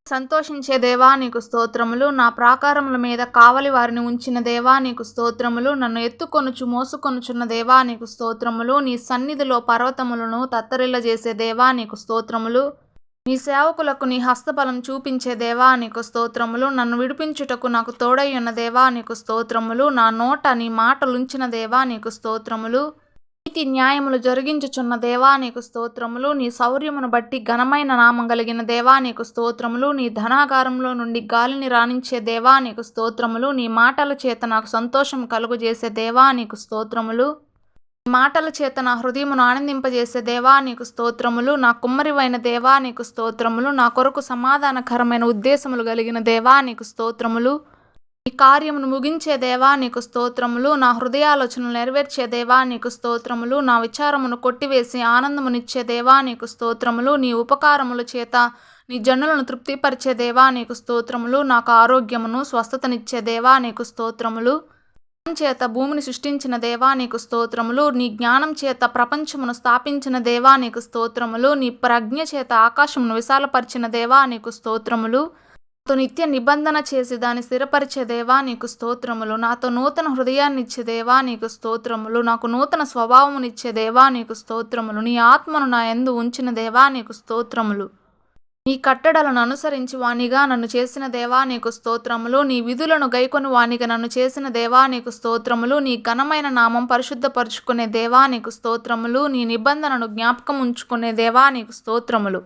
సంతోషించే దేవా నీకు స్తోత్రములు. నా ప్రాకారముల మీద కావలి వారిని ఉంచిన దేవా నీకు స్తోత్రములు. నన్ను ఎత్తుకొనుచు మోసుకొనుచున్న దేవా నీకు స్తోత్రములు. నీ సన్నిధిలో పర్వతములను తత్తరిల్ల చేసే దేవా నీకు స్తోత్రములు. నీ సేవకులకు నీ హస్తబలం చూపించే దేవా నీకు స్తోత్రములు. నన్ను విడిపించుటకు నాకు తోడై ఉన్న దేవా నీకు స్తోత్రములు. నా నోట నీ మాటలుంచిన దేవా నీకు స్తోత్రములు. నీతి న్యాయములు జరిగించుచున్న దేవా నీకు స్తోత్రములు. నీ శౌర్యమును బట్టి ఘనమైన నామం కలిగిన దేవా నీకు స్తోత్రములు. నీ ధనాగారంలో నుండి గాలిని రాణించే దేవా నీకు స్తోత్రములు. నీ మాటల చేత నాకు సంతోషం కలుగజేసే దేవా నీకు స్తోత్రములు. నీ మాటల చేత నా హృదయమును ఆనందింపజేసే దేవా నీకు స్తోత్రములు. నా కుమ్మరివైన దేవా నీకు స్తోత్రములు. నా కొరకు సమాధానకరమైన ఉద్దేశములు కలిగిన దేవా నీకు స్తోత్రములు. ఈ కార్యమును ముగించే దేవా నీకు స్తోత్రములు. నా హృదయాలోచనలు నెరవేర్చే దేవా నీకు స్తోత్రములు. నా విచారమును కొట్టివేసి ఆనందమునిచ్చే దేవా నీకు స్తోత్రములు. నీ ఉపకారముల చేత నీ జనులను తృప్తిపరిచే దేవా నీకు స్తోత్రములు. నాకు ఆరోగ్యమును స్వస్థతనిచ్చే దేవా నీకు స్తోత్రములు. చేత భూమిని సృష్టించిన దేవా నీకు స్తోత్రములు. నీ జ్ఞానం చేత ప్రపంచమును స్థాపించిన దేవా నీకు స్తోత్రములు. నీ ప్రజ్ఞ చేత ఆకాశమును విశాలపరిచిన దేవా నీకు స్తోత్రములు. నాతో నిత్య నిబంధన చేసి దాన్ని స్థిరపరిచే దేవా నీకు స్తోత్రములు. నాతో నూతన హృదయాన్నిచ్చే దేవా నీకు స్తోత్రములు. నాకు నూతన స్వభావమునిచ్చే దేవా నీకు స్తోత్రములు. నీ ఆత్మను నా యందు ఉంచిన దేవా నీకు స్తోత్రములు. నీ కట్టడలను అనుసరించి వానిగా నన్ను చేసిన దేవా నీకు స్తోత్రములు. నీ విధులను గైకొని వానిగా నన్ను చేసిన దేవా నీకు స్తోత్రములు. నీ ఘనమైన నామం పరిశుద్ధపరుచుకునే దేవా నీకు స్తోత్రములు. నీ నిబంధనను జ్ఞాపకం ఉంచుకునే దేవా నీకు స్తోత్రములు.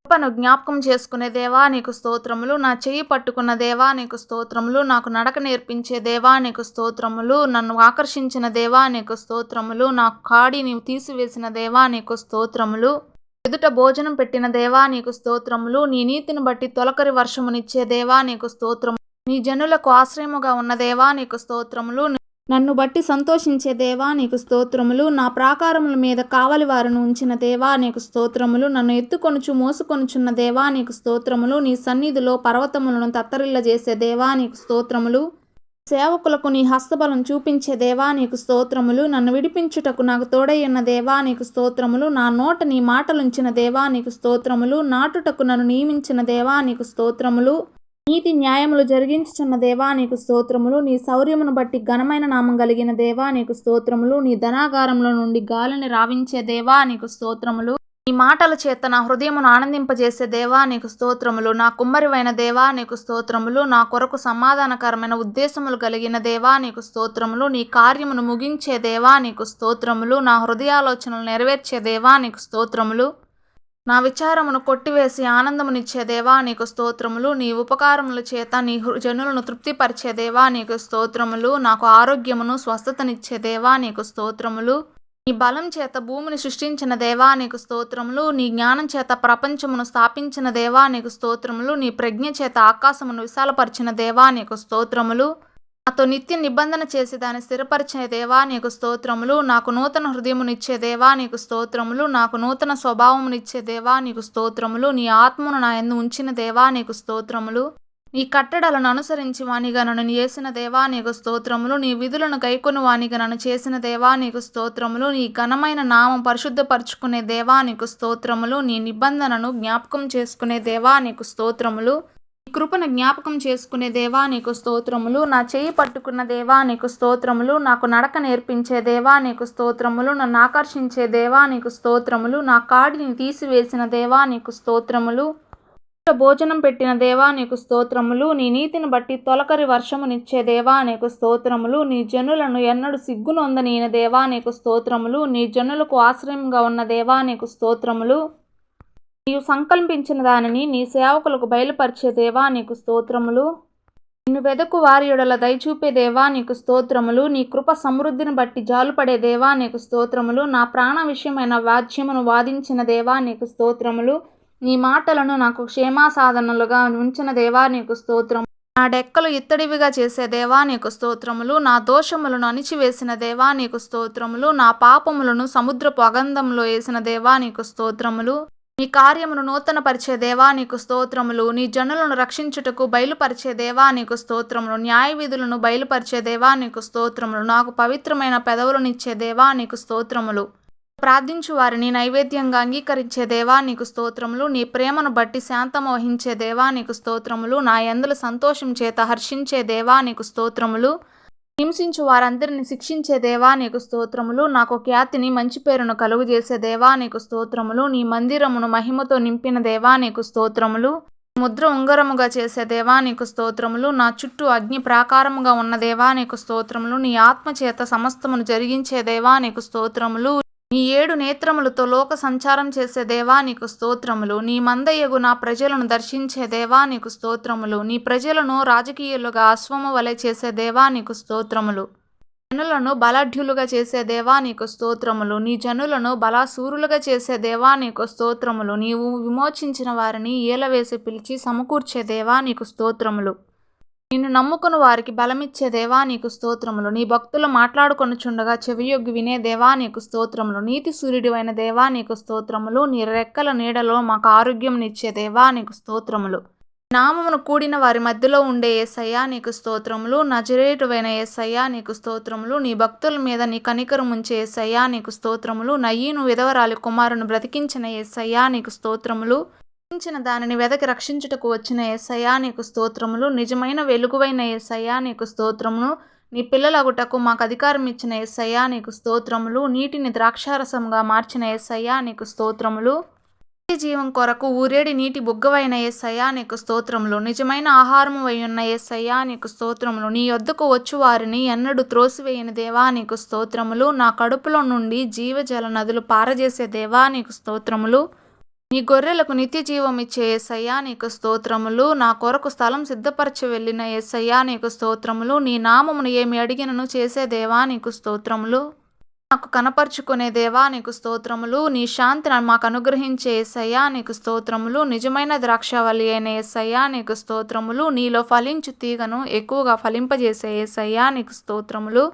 కృపను జ్ఞాపకం చేసుకునే దేవా నీకు స్తోత్రములు. నా చెయ్యి పట్టుకున్న దేవా నీకు స్తోత్రములు. నాకు నడక నేర్పించే దేవా నీకు స్తోత్రములు. నన్ను ఆకర్షించిన దేవా నీకు స్తోత్రములు. నా కాడిని తీసివేసిన దేవా నీకు స్తోత్రములు. ఎదుట భోజనం పెట్టిన దేవా నీకు స్తోత్రములు. నీ నీతిని బట్టి తొలకరి వర్షమునిచ్చే దేవా నీకు స్తోత్రములు. నీ జనులకు ఆశ్రయముగా ఉన్న దేవా నీకు స్తోత్రములు. నన్ను బట్టి సంతోషించే దేవా నీకు స్తోత్రములు. నా ప్రాకారముల మీద కావలి వారిని ఉంచిన దేవా నీకు స్తోత్రములు. నన్ను ఎత్తుకొనుచు మోసుకొనుచున్న దేవా నీకు స్తోత్రములు. నీ సన్నిధిలో పర్వతములను తత్తరిల్ల చేసే దేవా నీకు స్తోత్రములు. సేవకులకు నీ హస్తబలం చూపించే దేవా నీకు స్తోత్రములు. నన్ను విడిపించుటకు నాకు తోడయ్యున్న దేవా నీకు స్తోత్రములు. నా నోట నీ మాటలుంచిన దేవా నీకు స్తోత్రములు. నాటుటకు నన్ను నియమించిన దేవా నీకు స్తోత్రములు. నీతి న్యాయములు జరిగించుచున్న దేవా నీకు స్తోత్రములు. నీ శౌర్యమును బట్టి ఘనమైన నామం కలిగిన దేవా నీకు స్తోత్రములు. నీ ధనాగారంలో నుండి గాలిని రావించే దేవా నీకు స్తోత్రములు. నీ మాటల చేత నా హృదయమును ఆనందింపజేసే దేవా నీకు స్తోత్రములు. నా కుమ్మరివైన దేవా నీకు స్తోత్రములు. నా కొరకు సమాధానకరమైన ఉద్దేశములు కలిగిన దేవా నీకు స్తోత్రములు. నీ కార్యమును ముగించే దేవా నీకు స్తోత్రములు. నా హృదయాలోచనలు నెరవేర్చే దేవా నీకు స్తోత్రములు. నా విచారమును కొట్టివేసి ఆనందమునిచ్చే దేవా నీకు స్తోత్రములు. నీ ఉపకారముల చేత నీ జనులను తృప్తిపరిచే దేవా నీకు స్తోత్రములు. నాకు ఆరోగ్యమును స్వస్థతనిచ్చే దేవా నీకు స్తోత్రములు. నీ బలం చేత భూమిని సృష్టించిన దేవా నీకు స్తోత్రములు. నీ జ్ఞానం చేత ప్రపంచమును స్థాపించిన దేవా నీకు స్తోత్రములు. నీ ప్రజ్ఞ చేత ఆకాశమును విశాలపరిచిన దేవా నీకు స్తోత్రములు. నాతో నిత్య నిబంధన చేసి దాన్ని స్థిరపరిచే దేవా నీకు స్తోత్రములు. నాకు నూతన హృదయమునిచ్చే దేవా నీకు స్తోత్రములు. నాకు నూతన స్వభావమునిచ్చే దేవా నీకు స్తోత్రములు. నీ ఆత్మను నా యందు ఉంచిన దేవా నీకు స్తోత్రములు. నీ కట్టడలను అనుసరించి వానిగా నన్ను చేసిన దేవా నీకు స్తోత్రములు. నీ విధులను గైకొని వానిగా నన్ను చేసిన దేవా నీకు స్తోత్రములు. నీ ఘనమైన నామం పరిశుద్ధపరుచుకునే దేవా నీకు స్తోత్రములు. నీ నిబంధనను జ్ఞాపకం చేసుకునే దేవా నీకు స్తోత్రములు. నీ కృపను జ్ఞాపకం చేసుకునే దేవా నీకు స్తోత్రములు. నా చెయ్యి పట్టుకున్న దేవా నీకు స్తోత్రములు. నాకు నడక నేర్పించే దేవా నీకు స్తోత్రములు. నన్ను ఆకర్షించే దేవా నీకు స్తోత్రములు. నా కాడిని తీసివేసిన దేవా నీకు స్తోత్రములు. భోజనం పెట్టిన దేవా నీకు స్తోత్రములు. నీ నీతిని బట్టి తొలకరి వర్షమునిచ్చే దేవా నీకు స్తోత్రములు. నీ జనులను ఎన్నడూ సిగ్గునొందనీయని దేవా నీకు స్తోత్రములు. నీ జనులకు ఆశ్రయంగా ఉన్న దేవా నీకు స్తోత్రములు. నీవు సంకల్పించిన దానిని నీ సేవకులకు బయలుపరిచే దేవా నీకు స్తోత్రములు. నిన్ను వెదకు వారి యెడల దయచూపే దేవా నీకు స్తోత్రములు. నీ కృప సమృద్ధిని బట్టి జాలుపడే దేవా నీకు స్తోత్రములు. నా ప్రాణ విషయమైన వాద్యమును వాదించిన దేవా నీకు స్తోత్రములు. నీ మాటలను నాకు క్షేమాసాధనలుగా ఉంచిన దేవా నీకు స్తోత్రము. నా డెక్కలు ఇత్తడివిగా చేసే దేవా నీకు స్తోత్రములు. నా దోషములను అణిచివేసిన దేవా నీకు స్తోత్రములు. నా పాపములను సముద్రపు అగంధంలో వేసిన దేవా నీకు స్తోత్రములు. నీ కార్యమును నూతనపరిచే దేవా నీకు స్తోత్రములు. నీ జనులను రక్షించుటకు బయలుపరిచే దేవా నీకు స్తోత్రములు. న్యాయ విధులను బయలుపరిచే దేవా నీకు స్తోత్రములు. నాకు పవిత్రమైన పెదవులనిచ్చే దేవా నీకు స్తోత్రములు. ప్రార్థించు వారిని నైవేద్యంగా అంగీకరించే దేవా నీకు స్తోత్రములు. నీ ప్రేమను బట్టి శాంతము వహించే దేవా నీకు స్తోత్రములు. నా యందుల సంతోషం చేత హర్షించే దేవా నీకు స్తోత్రములు. హింసించు వారందరిని శిక్షించే దేవా నీకు స్తోత్రములు. నాకు ఖ్యాతిని మంచి పేరును కలుగజేసే దేవా నీకు స్తోత్రములు. నీ మందిరమును మహిమతో నింపిన దేవా నీకు స్తోత్రములు. ముద్ర ఉంగరముగా చేసే దేవా నీకు స్తోత్రములు. నా చుట్టూ అగ్ని ప్రాకారముగా ఉన్న దేవా నీకు స్తోత్రములు. నీ ఆత్మ చేత సమస్తమును జరిగించే దేవా నీకు స్తోత్రములు. నీ 7 నేత్రములతో లోక సంచారం చేసే దేవా నీకు స్తోత్రములు. నీ మందయ్యగు నా ప్రజలను దర్శించే దేవా నీకు స్తోత్రములు. నీ ప్రజలను రాజకీయులుగా అశ్వము వలె చేసే దేవా నీకు స్తోత్రములు. జనులను బలాఢ్యులుగా చేసే దేవా నీకు స్తోత్రములు. నీ జనులను బలాసూరులుగా చేసే దేవా నీకు స్తోత్రములు. నీవు విమోచించిన వారిని ఏలవేసి పిలిచి సమకూర్చే దేవా నీకు స్తోత్రములు. నిన్ను నమ్ముకుని వారికి బలమిచ్చే దేవా నీకు స్తోత్రములు. నీ భక్తులు మాట్లాడుకొనుచుండగా చెవియొగ్గి వినే దేవా నీకు స్తోత్రములు. నీతి సూర్యుడివైన దేవా నీకు స్తోత్రములు. నీ రెక్కల నీడలో మాకు ఆరోగ్యం నిచ్చే దేవా నీకు స్తోత్రములు. నామమును కూడిన వారి మధ్యలో ఉండే యేసయ్యా నీకు స్తోత్రములు. నజరేయుడవైన యేసయ్యా నీకు స్తోత్రములు. నీ భక్తుల మీద నీ కనికరం ఉంచే యేసయ్యా నీకు స్తోత్రములు. నయీను విధవరాలి కుమారుని బ్రతికించిన యేసయ్యా నీకు స్తోత్రములు. రక్షించిన దానిని వెదకి రక్షించుటకు వచ్చిన యేసయ్యా నీకు స్తోత్రములు. నిజమైన వెలుగువైన యేసయ్యా నీకు స్తోత్రములు. నీ పిల్లలగుటకు మాకు అధికారం ఇచ్చిన యేసయ్యా నీకు స్తోత్రములు. నీటిని ద్రాక్షారసంగా మార్చిన యేసయ్యా నీకు స్తోత్రములు. జీవం కొరకు ఊరేడి నీటి బుగ్గవైన యేసయ్యా నీకు స్తోత్రములు. నిజమైన ఆహారము ఉన్న యేసయ్యా నీకు స్తోత్రములు. నీ యొద్దకు వచ్చు వారిని ఎన్నడూ త్రోసివేయని దేవా నీకు స్తోత్రములు. నా కడుపులో నుండి జీవజల నదులు పారజేసే దేవా నీకు స్తోత్రములు. నీ గొర్రెలకు నిత్య జీవం ఇచ్చే యేసయ్యా నీకు స్తోత్రములు. నా కొరకు స్థలం సిద్ధపరచి వెళ్ళిన యేసయ్యా నీకు స్తోత్రములు. నీ నామమును ఏమి అడిగినను చేసే దేవా నీకు స్తోత్రములు. నాకు కనపరుచుకునే దేవా నీకు స్తోత్రములు. నీ శాంతిని మాకు అనుగ్రహించే యేసయ్యా నీకు స్తోత్రములు. నిజమైన ద్రాక్షవల్లి అయిన యేసయ్యా నీకు స్తోత్రములు. నీలో ఫలించు తీగను ఎక్కువగా ఫలింపజేసే యేసయ్యా నీకు స్తోత్రములు.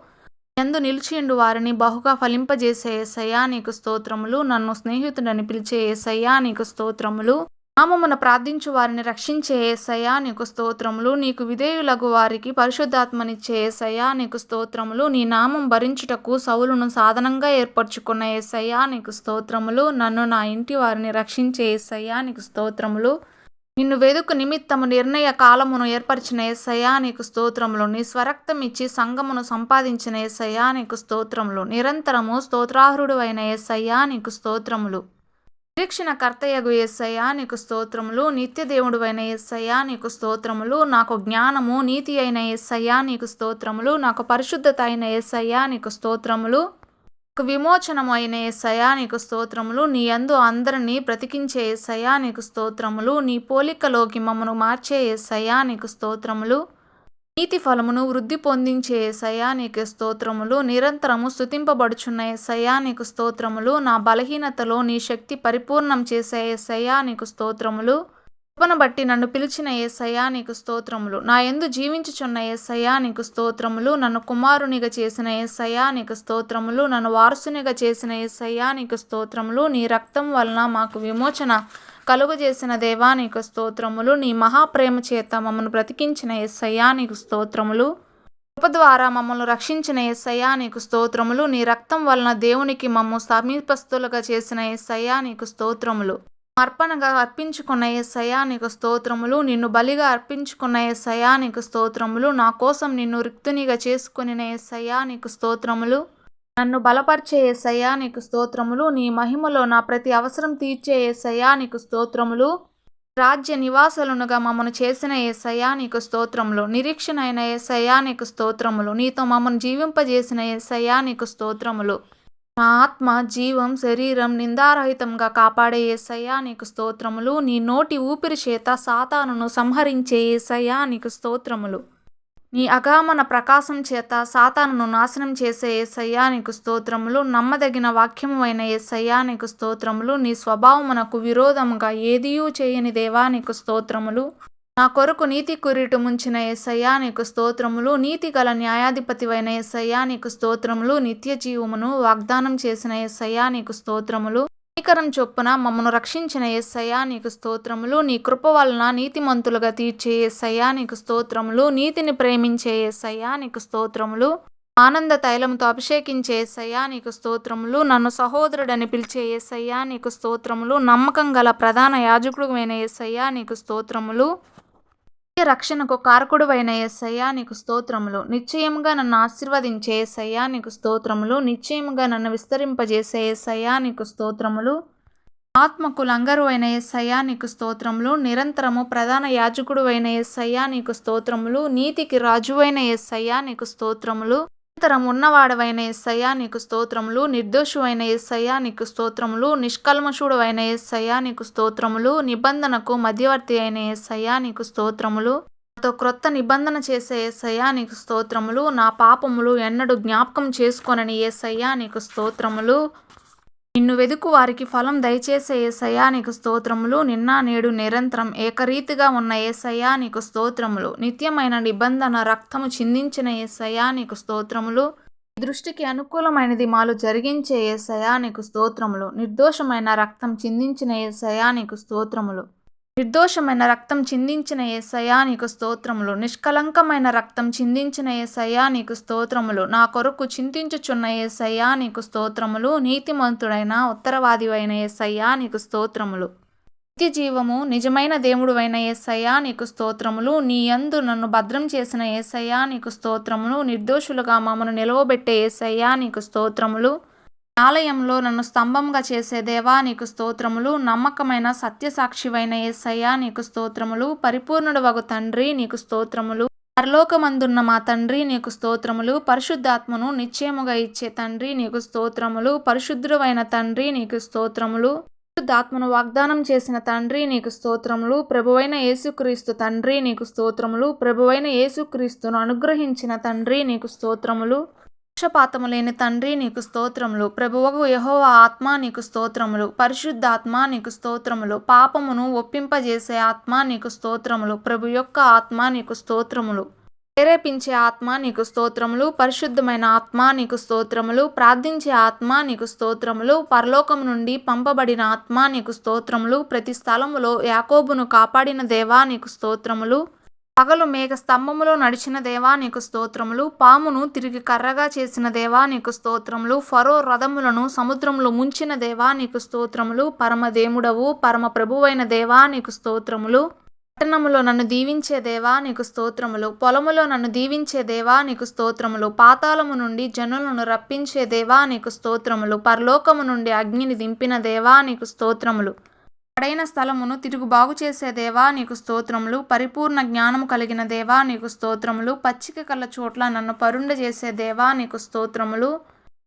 యందు నిలిచిండు వారిని బహుగా ఫలింపజేసే యేసయ్యా నీకు స్తోత్రములు. నన్ను స్నేహితుడని పిలిచే యేసయ్యా నీకు స్తోత్రములు. నామమున ప్రార్థించు వారిని రక్షించే యేసయ్యా నీకు స్తోత్రములు. నీకు విధేయులగు వారికి పరిశుద్ధాత్మనిచ్చే యేసయ్యా నీకు స్తోత్రములు. నీ నామం భరించుటకు సౌలును సాధనంగా ఏర్పరచుకున్న యేసయ్యా నీకు స్తోత్రములు. నన్ను నా ఇంటి వారిని రక్షించే యేసయ్యా నీకు స్తోత్రములు. నిన్ను వెదుకు నిమిత్తము నిర్ణయ కాలమును ఏర్పరిచిన యేసయ్యా నీకు స్తోత్రములు. నీ స్వరక్తం ఇచ్చి సంఘమును సంపాదించిన యేసయ్యా నీకు స్తోత్రములు. నిరంతరము స్తోత్రార్హుడు అయిన యేసయ్యా నీకు స్తోత్రములు. నిరీక్షణ కర్తయగు యేసయ్యా నీకు స్తోత్రములు. నిత్య దేవుడు అయిన యేసయ్యా నీకు స్తోత్రములు. నాకు జ్ఞానము నీతి అయిన యేసయ్యా నీకు స్తోత్రములు. నాకు పరిశుద్ధత అయిన యేసయ్యా నీకు స్తోత్రములు. నాకు విమోచనము అయిన యేసయ్యా నీకు స్తోత్రములు. నీ యందు అందరినీ బ్రతికించే యేసయ్యా నీకు స్తోత్రములు. నీ పోలికలోకి మమ్మను మార్చే యేసయ్యా నీకు స్తోత్రములు. నీతి ఫలమును వృద్ధి పొందించే యేసయ్యా నీకు స్తోత్రములు. నిరంతరము స్తుతింపబడుచున్న యేసయ్యా నీకు స్తోత్రములు. నా బలహీనతలో నీ శక్తి పరిపూర్ణం చేసే యేసయ్యా నీకు స్తోత్రములు. కృపను బట్టి నన్ను పిలిచిన యేసయ్యా నీకు స్తోత్రములు. నా యందు జీవించుచున్న యేసయ్యా నీకు స్తోత్రములు. నన్ను కుమారునిగా చేసిన యేసయ్యా నీకు స్తోత్రములు. నన్ను వారసునిగా చేసిన యేసయ్యా నీకు స్తోత్రములు. నీ రక్తం వలన మాకు విమోచన కలుగజేసిన దేవా నీకు స్తోత్రములు. నీ మహాప్రేమ చేత మమ్మను బ్రతికించిన యేసయ్యా నీకు స్తోత్రములు. కృప ద్వారా మమ్మల్ని రక్షించిన యేసయ్యా నీకు స్తోత్రములు. నీ రక్తం వలన దేవునికి మమ్ము సమీపస్తులుగా చేసిన యేసయ్యా నీకు స్తోత్రములు. అర్పణగా అర్పించుకున్న యేసయ్యా నీకు స్తోత్రములు. నిన్ను బలిగా అర్పించుకున్న యేసయ్యా నీకు స్తోత్రములు. నా కోసం నిన్ను రిక్తునిగా చేసుకుని యేసయ్యా నీకు స్తోత్రములు. నన్ను బలపరిచే యేసయ్యా నీకు స్తోత్రములు. నీ మహిమలో నా ప్రతి అవసరం తీర్చే యేసయ్యా నీకు స్తోత్రములు. రాజ్య నివాసులనుగా మమ్మను చేసిన యేసయ్యా నీకు స్తోత్రములు. నిరీక్షణ అయిన యేసయ్యా నీకు స్తోత్రములు. నీతో మమ్మను జీవింపజేసిన యేసయ్యా నీకు స్తోత్రములు. నా ఆత్మ జీవం శరీరం నిందారహితంగా కాపాడే యేసయ్యా నీకు స్తోత్రములు. నీ నోటి ఊపిరి చేత సాతానును సంహరించే యేసయ్యా నీకు స్తోత్రములు. నీ అగామన ప్రకాశం చేత సాతానును నాశనం చేసే యేసయ్యా నీకు స్తోత్రములు. నమ్మదగిన వాక్యము అయిన యేసయ్యా నీకు స్తోత్రములు. నీ స్వభావమునకు విరోధముగా ఏదియూ చేయని దేవా నీకు స్తోత్రములు. నా కొరకు నీతి కురిటు ముంచిన యేసయ్యా నీకు స్తోత్రములు. నీతి గల న్యాయాధిపతివైన యేసయ్యా నీకు స్తోత్రములు. నిత్య జీవమును వాగ్దానం చేసిన యేసయ్యా నీకు స్తోత్రములు. కనికరం చొప్పున మమ్మను రక్షించిన యేసయ్యా నీకు స్తోత్రములు. నీ కృప వలన నీతిమంతులుగా తీర్చే యేసయ్యా నీకు స్తోత్రములు. నీతిని ప్రేమించే యేసయ్యా నీకు స్తోత్రములు. ఆనంద తైలముతో అభిషేకించే యేసయ్యా నీకు స్తోత్రములు. నన్ను సహోదరుడని పిలిచే యేసయ్యా నీకు స్తోత్రములు. నమ్మకం గల ప్రధాన యాజకుడువైన యేసయ్యా నీకు స్తోత్రములు. రక్షణకు కారకుడువైన యేసయ్యా నీకు స్తోత్రములు. నిశ్చయముగా నన్ను ఆశీర్వదించే యేసయ్యా నీకు స్తోత్రములు. నిశ్చయముగా నన్ను విస్తరింపజేసే యేసయ్యా నీకు స్తోత్రములు. ఆత్మకు లంగరు అయిన యేసయ్యా నీకు స్తోత్రములు. నిరంతరము ప్రధాన యాజకుడువైన యేసయ్యా నీకు స్తోత్రములు. నీతికి రాజువైన యేసయ్యా నీకు స్తోత్రములు. నిరంతరం ఉన్నవాడవైన యేసయ్యా నీకు స్తోత్రములు. నిర్దోషువైన యేసయ్యా నీకు స్తోత్రములు. నిష్కల్మషుడవైన యేసయ్యా నీకు స్తోత్రములు. నిబంధనకు మధ్యవర్తి అయిన యేసయ్యా నీకు స్తోత్రములు. నాతో క్రొత్త నిబంధన చేసే యేసయ్యా నీకు స్తోత్రములు. నా పాపములు ఎన్నడూ జ్ఞాపకం చేసుకోనని యేసయ్యా నీకు స్తోత్రములు. నిన్ను వెదుకు వారికి ఫలం దయచేసే యేసయ్యా నీకు స్తోత్రములు. నిన్న నేడు నిరంతరం ఏకరీతిగా ఉన్న యేసయ్యా నీకు స్తోత్రములు. నిత్యమైన నిబంధన రక్తము చిందించిన యేసయ్యా నీకు స్తోత్రములు. దృష్టికి అనుకూలమైనది మాలు జరిగించే యేసయ్యా నీకు స్తోత్రములు. నిర్దోషమైన రక్తం చిందించిన యేసయ్యా నీకు స్తోత్రములు. నిర్దోషమైన రక్తం చిందించిన యేసయ్యా నీకు స్తోత్రములు. నిష్కలంకమైన రక్తం చిందించిన యేసయ్యా నీకు స్తోత్రములు. నా కొరకు చింతించుచున్న యేసయ్యా నీకు స్తోత్రములు. నీతిమంతుడైన ఉత్తరవాదివైన యేసయ్యా నీకు స్తోత్రములు. నిత్య జీవము నిజమైన దేవుడువైన యేసయ్యా నీకు స్తోత్రములు. నీ యందు నన్ను భద్రం చేసిన యేసయ్యా నీకు స్తోత్రములు. నిర్దోషులుగా మమ్మను నిలవబెట్టే యేసయ్యా నీకు స్తోత్రములు. ఆలయంలో నన్ను స్తంభంగా చేసే దేవా నీకు స్తోత్రములు. నమ్మకమైన సత్యసాక్షివైన యేసయ్యా నీకు స్తోత్రములు. పరిపూర్ణుడు వగు తండ్రి నీకు స్తోత్రములు. పరలోకమందున్న మా తండ్రి నీకు స్తోత్రములు. పరిశుద్ధాత్మను నిశ్చయముగా ఇచ్చే తండ్రి నీకు స్తోత్రములు. పరిశుద్ధుడైన తండ్రి నీకు స్తోత్రములు. పరిశుద్ధాత్మను వాగ్దానం చేసిన తండ్రి నీకు స్తోత్రములు. ప్రభువైన యేసుక్రీస్తు తండ్రి నీకు స్తోత్రములు. ప్రభువైన యేసుక్రీస్తును అనుగ్రహించిన తండ్రి నీకు స్తోత్రములు. పక్షపాతము లేని తండ్రి నీకు స్తోత్రములు. ప్రభువగు యెహోవా ఆత్మ నీకు స్తోత్రములు. పరిశుద్ధాత్మ నీకు స్తోత్రములు. పాపమును ఒప్పింపజేసే ఆత్మ నీకు స్తోత్రములు. ప్రభు యొక్క ఆత్మ నీకు స్తోత్రములు. ప్రేరేపించే ఆత్మ నీకు స్తోత్రములు. పరిశుద్ధమైన ఆత్మ నీకు స్తోత్రములు. ప్రార్థించే ఆత్మ నీకు స్తోత్రములు. పరలోకము నుండి పంపబడిన ఆత్మ నీకు స్తోత్రములు. ప్రతి స్థలములో యాకోబును కాపాడిన దేవా నీకు స్తోత్రములు. పగలు మేఘ స్తంభములో నడిచిన దేవా నీకు స్తోత్రములు. పామును తిరిగి కర్రగా చేసిన దేవా నీకు స్తోత్రములు. ఫరో రథములను సముద్రంలో ముంచిన దేవా నీకు స్తోత్రములు. పరమదేముడవు పరమ ప్రభువైన దేవా నీకు స్తోత్రములు. పట్టణములో నన్ను దీవించే దేవా నీకు స్తోత్రములు. పొలములో నన్ను దీవించే దేవా నీకు స్తోత్రములు. పాతాళము నుండి జనులను రప్పించే దేవా నీకు స్తోత్రములు. పరలోకము నుండి అగ్నిని దింపిన దేవా నీకు స్తోత్రములు. పడైన స్థలమును తిరుగు బాగు చేసే దేవా నీకు స్తోత్రములు. పరిపూర్ణ జ్ఞానము కలిగిన దేవా నీకు స్తోత్రములు. పచ్చిక కళ్ళ చోట్ల నన్ను పరుండ చేసే దేవా నీకు స్తోత్రములు.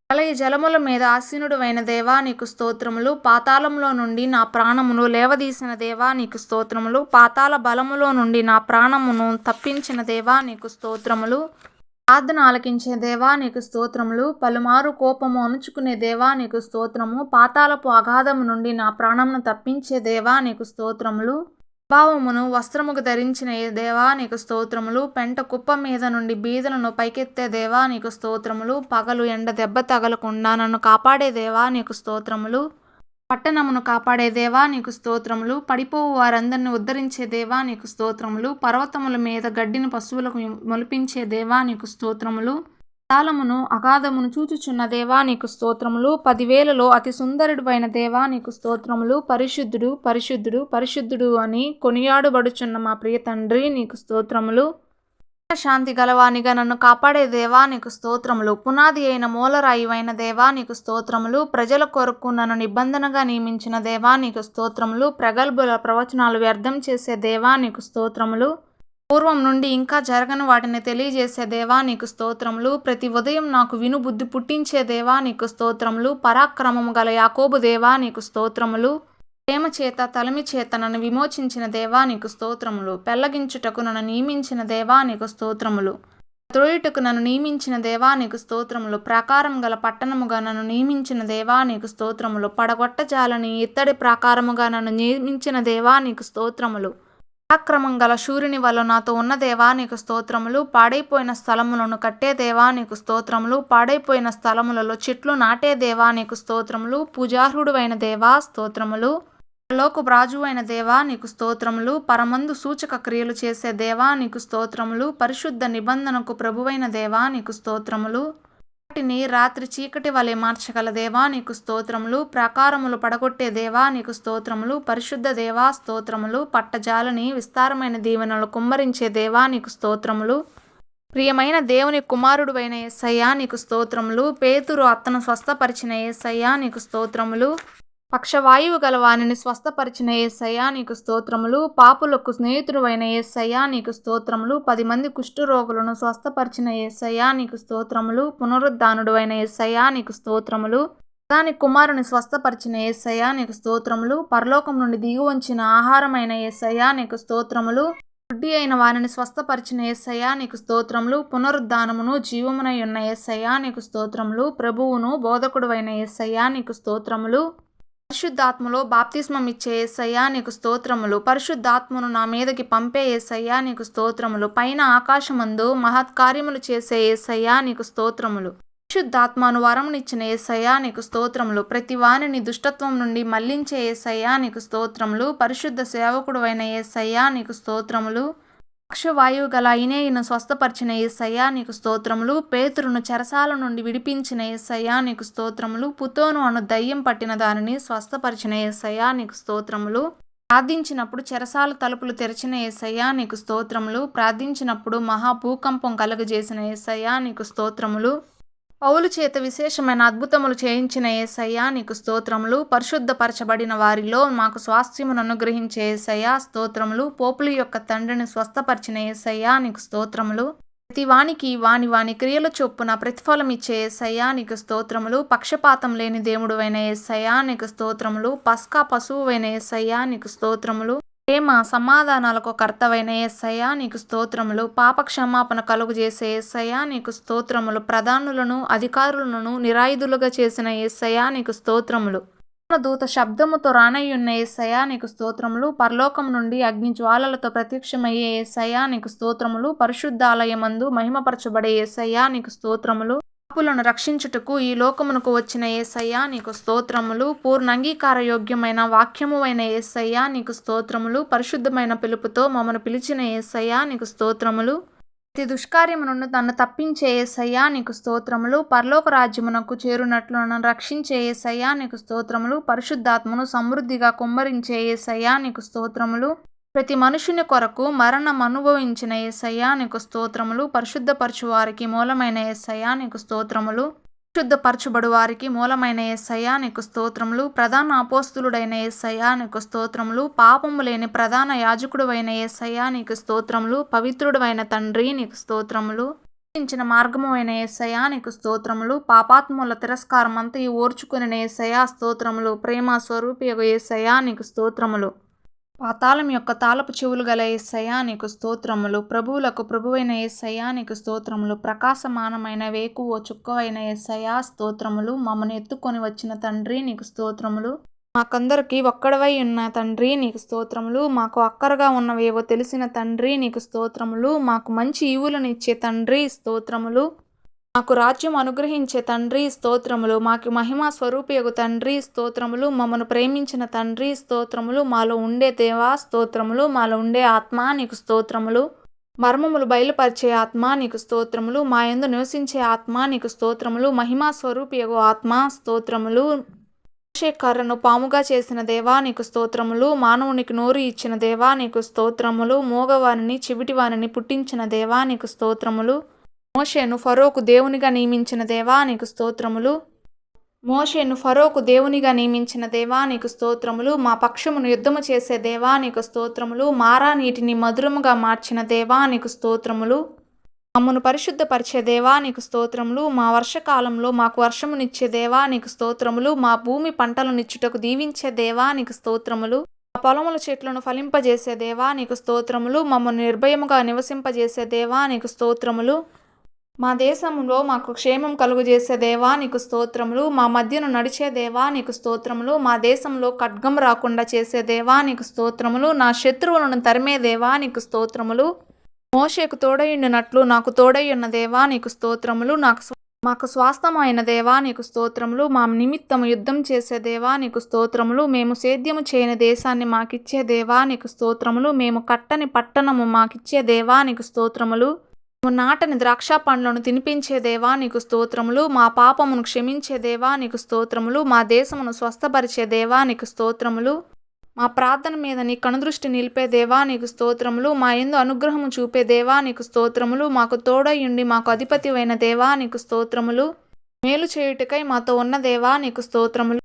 ప్రళయ జలముల మీద ఆసీనుడైన దేవా నీకు స్తోత్రములు. పాతాళంలో నుండి నా ప్రాణమును లేవదీసిన దేవా నీకు స్తోత్రములు. పాతాళ బలములో నుండి నా ప్రాణమును తప్పించిన దేవా నీకు స్తోత్రములు. ప్రార్థన ఆలకించే దేవా నీకు స్తోత్రములు. పలుమారు కోపము అణుచుకునే దేవా నీకు స్తోత్రము. పాతాళపు అగాధము నుండి నా ప్రాణమును తప్పించే దేవా నీకు స్తోత్రములు. భావమును వస్త్రముకు ధరించిన దేవా నీకు స్తోత్రములు. పెంట కుప్ప మీద నుండి బీదలను పైకెత్తే దేవా నీకు స్తోత్రములు. పగలు ఎండ దెబ్బ తగలకుండా నన్ను కాపాడే దేవా నీకు స్తోత్రములు. పట్టణమును కాపాడే దేవా నీకు స్తోత్రములు. పడిపోవు వారందరిని ఉద్ధరించే దేవా నీకు స్తోత్రములు. పర్వతముల మీద గడ్డిని పశువులకు మొలిపించే దేవా నీకు స్తోత్రములు. తాళమును అగాధమును చూచుచున్న దేవా నీకు స్తోత్రములు. 10,000లో అతి సుందరుడువైన దేవా నీకు స్తోత్రములు. పరిశుద్ధుడు పరిశుద్ధుడు పరిశుద్ధుడు అని కొనియాడుబడుచున్న మా ప్రియ తండ్రి నీకు స్తోత్రములు. శాంతి గలవానిగా నన్ను కాపాడే దేవా నీకు స్తోత్రములు. పునాది అయిన మూలరాయివైన దేవా నీకు స్తోత్రములు. ప్రజల కొరకు నన్ను నిబంధనగా నియమించిన దేవా నీకు స్తోత్రములు. ప్రగల్భుల ప్రవచనాలు వ్యర్థం చేసే దేవా నీకు స్తోత్రములు. పూర్వం నుండి ఇంకా జరగని వాటిని తెలియజేసే దేవా నీకు స్తోత్రములు. ప్రతి ఉదయం నాకు వినుబుద్ధి పుట్టించే దేవా నీకు స్తోత్రములు. పరాక్రమము గల యాకోబు దేవా నీకు స్తోత్రములు. ప్రేమ చేత తలమి చేత నన్ను విమోచించిన దేవా నీకు స్తోత్రములు. పెళ్లగించుటకు నన్ను నియమించిన దేవా నీకు స్తోత్రములు. త్రోయుటకు నన్ను నియమించిన దేవా నీకు స్తోత్రములు. ప్రాకారం గల పట్టణముగా నన్ను నియమించిన దేవా నీకు స్తోత్రములు. పడగొట్టజాలని ఇత్తడి ప్రాకారముగా నన్ను నియమించిన దేవా నీకు స్తోత్రములు. పరాక్రమం గల శూరుని వల్ల నాతో ఉన్న దేవా నీకు స్తోత్రములు. పాడైపోయిన స్థలములను కట్టే దేవా నీకు స్తోత్రములు. పాడైపోయిన స్థలములలో చెట్లు నాటే దేవా నీకు స్తోత్రములు. పూజార్హుడు అయిన దేవా స్తోత్రములు. లోకు రాజు అయిన దేవా నీకు స్తోత్రములు. పరమందు సూచక క్రియలు చేసే దేవా నీకు స్తోత్రములు. పరిశుద్ధ నిబంధనకు ప్రభువైన దేవా నీకు స్తోత్రములు. వాటిని రాత్రి చీకటి వలె మార్చగల దేవా నీకు స్తోత్రములు. ప్రాకారములు పడగొట్టే దేవా నీకు స్తోత్రములు. పరిశుద్ధ దేవా స్తోత్రములు. పట్టజాలని విస్తారమైన దీవెనలు కుమ్మరించే దేవా నీకు స్తోత్రములు. ప్రియమైన దేవుని కుమారుడు అయిన యేసయ్యా నీకు స్తోత్రములు. పేతురు అత్తను స్వస్థపరిచిన యేసయ్యా నీకు స్తోత్రములు. పక్షవాయువు గల వానిని స్వస్థపరిచిన యేసయ్యా నీకు స్తోత్రములు. పాపులకు స్నేహితుడు అయిన యేసయ్యా నీకు స్తోత్రములు. 10 మంది కుష్ఠరోగులను స్వస్థపరిచిన యేసయ్యా నీకు స్తోత్రములు. పునరుద్ధానుడు అయిన యేసయ్యా నీకు స్తోత్రములు. దాని కుమారుని స్వస్థపరిచిన యేసయ్యా నీకు స్తోత్రములు. పరలోకం నుండి దిగి వంచిన ఆహారమైన యేసయ్యా నీకు స్తోత్రములు. గుడ్డి అయిన వారిని స్వస్థపరిచిన యేసయ్యా నీకు స్తోత్రములు. పునరుద్ధానమును జీవమునై ఉన్న యేసయ్యా నీకు స్తోత్రములు. ప్రభువును బోధకుడు అయిన యేసయ్యా నీకు స్తోత్రములు. పరిశుద్ధాత్మలో బాప్తిస్మం ఇచ్చే యేసయ్యా నీకు స్తోత్రములు. పరిశుద్ధాత్మను నా మీదకి పంపే యేసయ్యా నీకు స్తోత్రములు. పైన ఆకాశమందు మహత్కార్యములు చేసే యేసయ్యా నీకు స్తోత్రములు. పరిశుద్ధాత్మను వరమునిచ్చిన యేసయ్యా నీకు స్తోత్రములు. ప్రతి వానిని దుష్టత్వం నుండి మళ్లించే యేసయ్యా నీకు స్తోత్రములు. పరిశుద్ధ సేవకుడువైన యేసయ్యా నీకు స్తోత్రములు. పక్షవాయువు గల ఐనేయును స్వస్థపరిచిన యేసయ్యా నీకు స్తోత్రములు. పేతురును చెరసాల నుండి విడిపించిన యేసయ్యా నీకు స్తోత్రములు. పుతోను అను దయ్యం పట్టిన దానిని స్వస్థపరిచిన యేసయ్యా నీకు స్తోత్రములు. ప్రార్థించినప్పుడు చెరసాల తలుపులు తెరిచిన యేసయ్యా నీకు స్తోత్రములు. ప్రార్థించినప్పుడు మహాభూకంపం కలుగజేసిన యేసయ్యా నీకు స్తోత్రములు. పౌలు చేత విశేషమైన అద్భుతములు చేయించిన యేసయ్యా నీకు స్తోత్రములు. పరిశుద్ధపరచబడిన వారిలో మాకు స్వాస్థ్యమును అనుగ్రహించే యేసయ్యా స్తోత్రములు. పోపుల యొక్క తండ్రిని స్వస్థపరిచిన యేసయ్యా నీకు స్తోత్రములు. ప్రతి వానికి వాని క్రియల చొప్పున ప్రతిఫలం ఇచ్చే యేసయ్యా నీకు స్తోత్రములు. పక్షపాతం లేని దేవుడువైన యేసయ్యా నీకు స్తోత్రములు. పస్కా పశువువైన యేసయ్యా నీకు స్తోత్రములు. ప్రేమ సమాధానాలకు కర్తవైన యేసయ్యా నీకు స్తోత్రములు. పాప క్షమాపణ కలుగజేసే యేసయ్యా నీకు స్తోత్రములు. ప్రధానులను అధికారులను నిరాయుధులుగా చేసిన యేసయ్యా నీకు స్తోత్రములు. దూత శబ్దముతో రానయ్యున్న యేసయ్యా నీకు స్తోత్రములు. పరలోకం నుండి అగ్ని జ్వాలలతో ప్రత్యక్షమయ్యే యేసయ్యా నీకు స్తోత్రములు. పరిశుద్ధాలయమందు మహిమపరచబడే యేసయ్యా నీకు స్తోత్రములు. పాపులను రక్షించుటకు ఈ లోకమునకు వచ్చిన యేసయ్యా నీకు స్తోత్రములు. పూర్ణ అంగీకార యోగ్యమైన వాక్యమువైన యేసయ్యా నీకు స్తోత్రములు. పరిశుద్ధమైన పిలుపుతో మమ్మను పిలిచిన యేసయ్యా నీకు స్తోత్రములు. ప్రతి దుష్కార్యము నుండి నన్ను తప్పించే యేసయ్యా నీకు స్తోత్రములు. పరలోక రాజ్యమునకు చేరునట్లు నన్ను రక్షించే యేసయ్యా నీకు స్తోత్రములు. పరిశుద్ధాత్మను సమృద్ధిగా కుమ్మరించే యేసయ్యా నీకు స్తోత్రములు. ప్రతి మనుషుని కొరకు మరణం అనుభవించిన యేసయ్యా నీకు స్తోత్రములు. పరిశుద్ధపరచు వారికి మూలమైన యేసయ్యా నీకు స్తోత్రములు. పరిశుద్ధపరచుబడు వారికి మూలమైన యేసయ్యా నీకు స్తోత్రములు. ప్రధాన అపోస్తులుడైన యేసయ్యా నీకు స్తోత్రములు. పాపము లేని ప్రధాన యాజకుడువైన యేసయ్యా నీకు స్తోత్రములు. పవిత్రుడైన తండ్రి నీకు స్తోత్రములు. మార్గము అయిన యేసయ్యా నీకు స్తోత్రములు. పాపాత్ముల తిరస్కారం అంతా ఓర్చుకుని యేసయ్యా స్తోత్రములు. ప్రేమ స్వరూపియగు యేసయ్యా నీకు స్తోత్రములు. పాతాళం యొక్క తాళపు చెవులు గల యేసయ్యా నీకు స్తోత్రములు. ప్రభువులకు ప్రభువైన యేసయ్యా నీకు స్తోత్రములు. ప్రకాశమానమైన వేకువ చుక్కవైన యేసయ్యా స్తోత్రములు. మమ్మను ఎత్తుకొని వచ్చిన తండ్రి నీకు స్తోత్రములు. మాకందరికి ఒక్కడవై ఉన్న తండ్రి నీకు స్తోత్రములు. మాకు అక్కరగా ఉన్నవేవో తెలిసిన తండ్రి నీకు స్తోత్రములు. మాకు మంచి ఈవులను ఇచ్చే తండ్రి స్తోత్రములు. మాకు రాజ్యం అనుగ్రహించే తండ్రి స్తోత్రములు. మాకు మహిమా స్వరూపియగు తండ్రి స్తోత్రములు. మమ్మను ప్రేమించిన తండ్రి స్తోత్రములు. మాలో ఉండే దేవా స్తోత్రములు. మాలో ఉండే ఆత్మ నీకు స్తోత్రములు. మర్మములు బయలుపరిచే ఆత్మ నీకు స్తోత్రములు. మా యందు నివసించే ఆత్మ నీకు స్తోత్రములు. మహిమా స్వరూపియగు ఆత్మ స్తోత్రములు. కర్రను పాముగా చేసిన దేవా నీకు స్తోత్రములు. మానవునికి నోరు ఇచ్చిన దేవా నీకు స్తోత్రములు. మోగవారిని చెవిటివారిని పుట్టించిన దేవా నీకు స్తోత్రములు. మోషేను ఫరోకు దేవునిగా నియమించిన దేవా నీకు స్తోత్రములు. దేవా నీకు స్తోత్రములు. మా పక్షమును యుద్ధము చేసే దేవా నీకు స్తోత్రములు. మారా నీటిని మధురముగా మార్చిన దేవా నీకు స్తోత్రములు. మమ్మను పరిశుద్ధపరిచే దేవా నీకు స్తోత్రములు. మా వర్షకాలంలో మాకు వర్షమునిచ్చే దేవా నీకు స్తోత్రములు. మా భూమి పంటలనిచ్చుటకు దీవించే దేవా నీకు స్తోత్రములు. మా పొలముల చెట్లను ఫలింపజేసే దేవా నీకు స్తోత్రములు. మమ్మను నిర్భయముగా నివసింపజేసే దేవా నీకు స్తోత్రములు. మా దేశంలో మాకు క్షేమం కలుగజేసే దేవా నీకు స్తోత్రములు. మా మధ్యను నడిచే దేవా నీకు స్తోత్రములు. మా దేశంలో ఖడ్గం రాకుండా చేసే దేవా నీకు స్తోత్రములు. నా శత్రువులను తరిమే దేవా నీకు స్తోత్రములు. మోషేకు తోడయుండినట్లు నాకు తోడయున్న దేవా నీకు స్తోత్రములు. మాకు స్వాస్థమైన దేవా నీకు స్తోత్రములు. మా నిమిత్తము యుద్ధం చేసే దేవా నీకు స్తోత్రములు. మేము సేద్యము చేయని దేశాన్ని మాకిచ్చే దేవా నీకు స్తోత్రములు. మేము కట్టని పట్టణము మాకిచ్చే దేవా నీకు స్తోత్రములు. నాటని ద్రాక్ష పండ్లను తినిపించే దేవా నీకు స్తోత్రములు. మా పాపమును క్షమించే దేవా నీకు స్తోత్రములు. మా దేశమును స్వస్థపరిచే దేవా నీకు స్తోత్రములు. మా ప్రార్థన మీద నీ కనుదృష్టి నిలిపే దేవా నీకు స్తోత్రములు. మా యందు అనుగ్రహము చూపే దేవా నీకు స్తోత్రములు. మాకు తోడయుండి మాకు అధిపతివైన దేవా నీకు స్తోత్రములు. మేలు చేయుటకై మాతో ఉన్న దేవా నీకు స్తోత్రములు.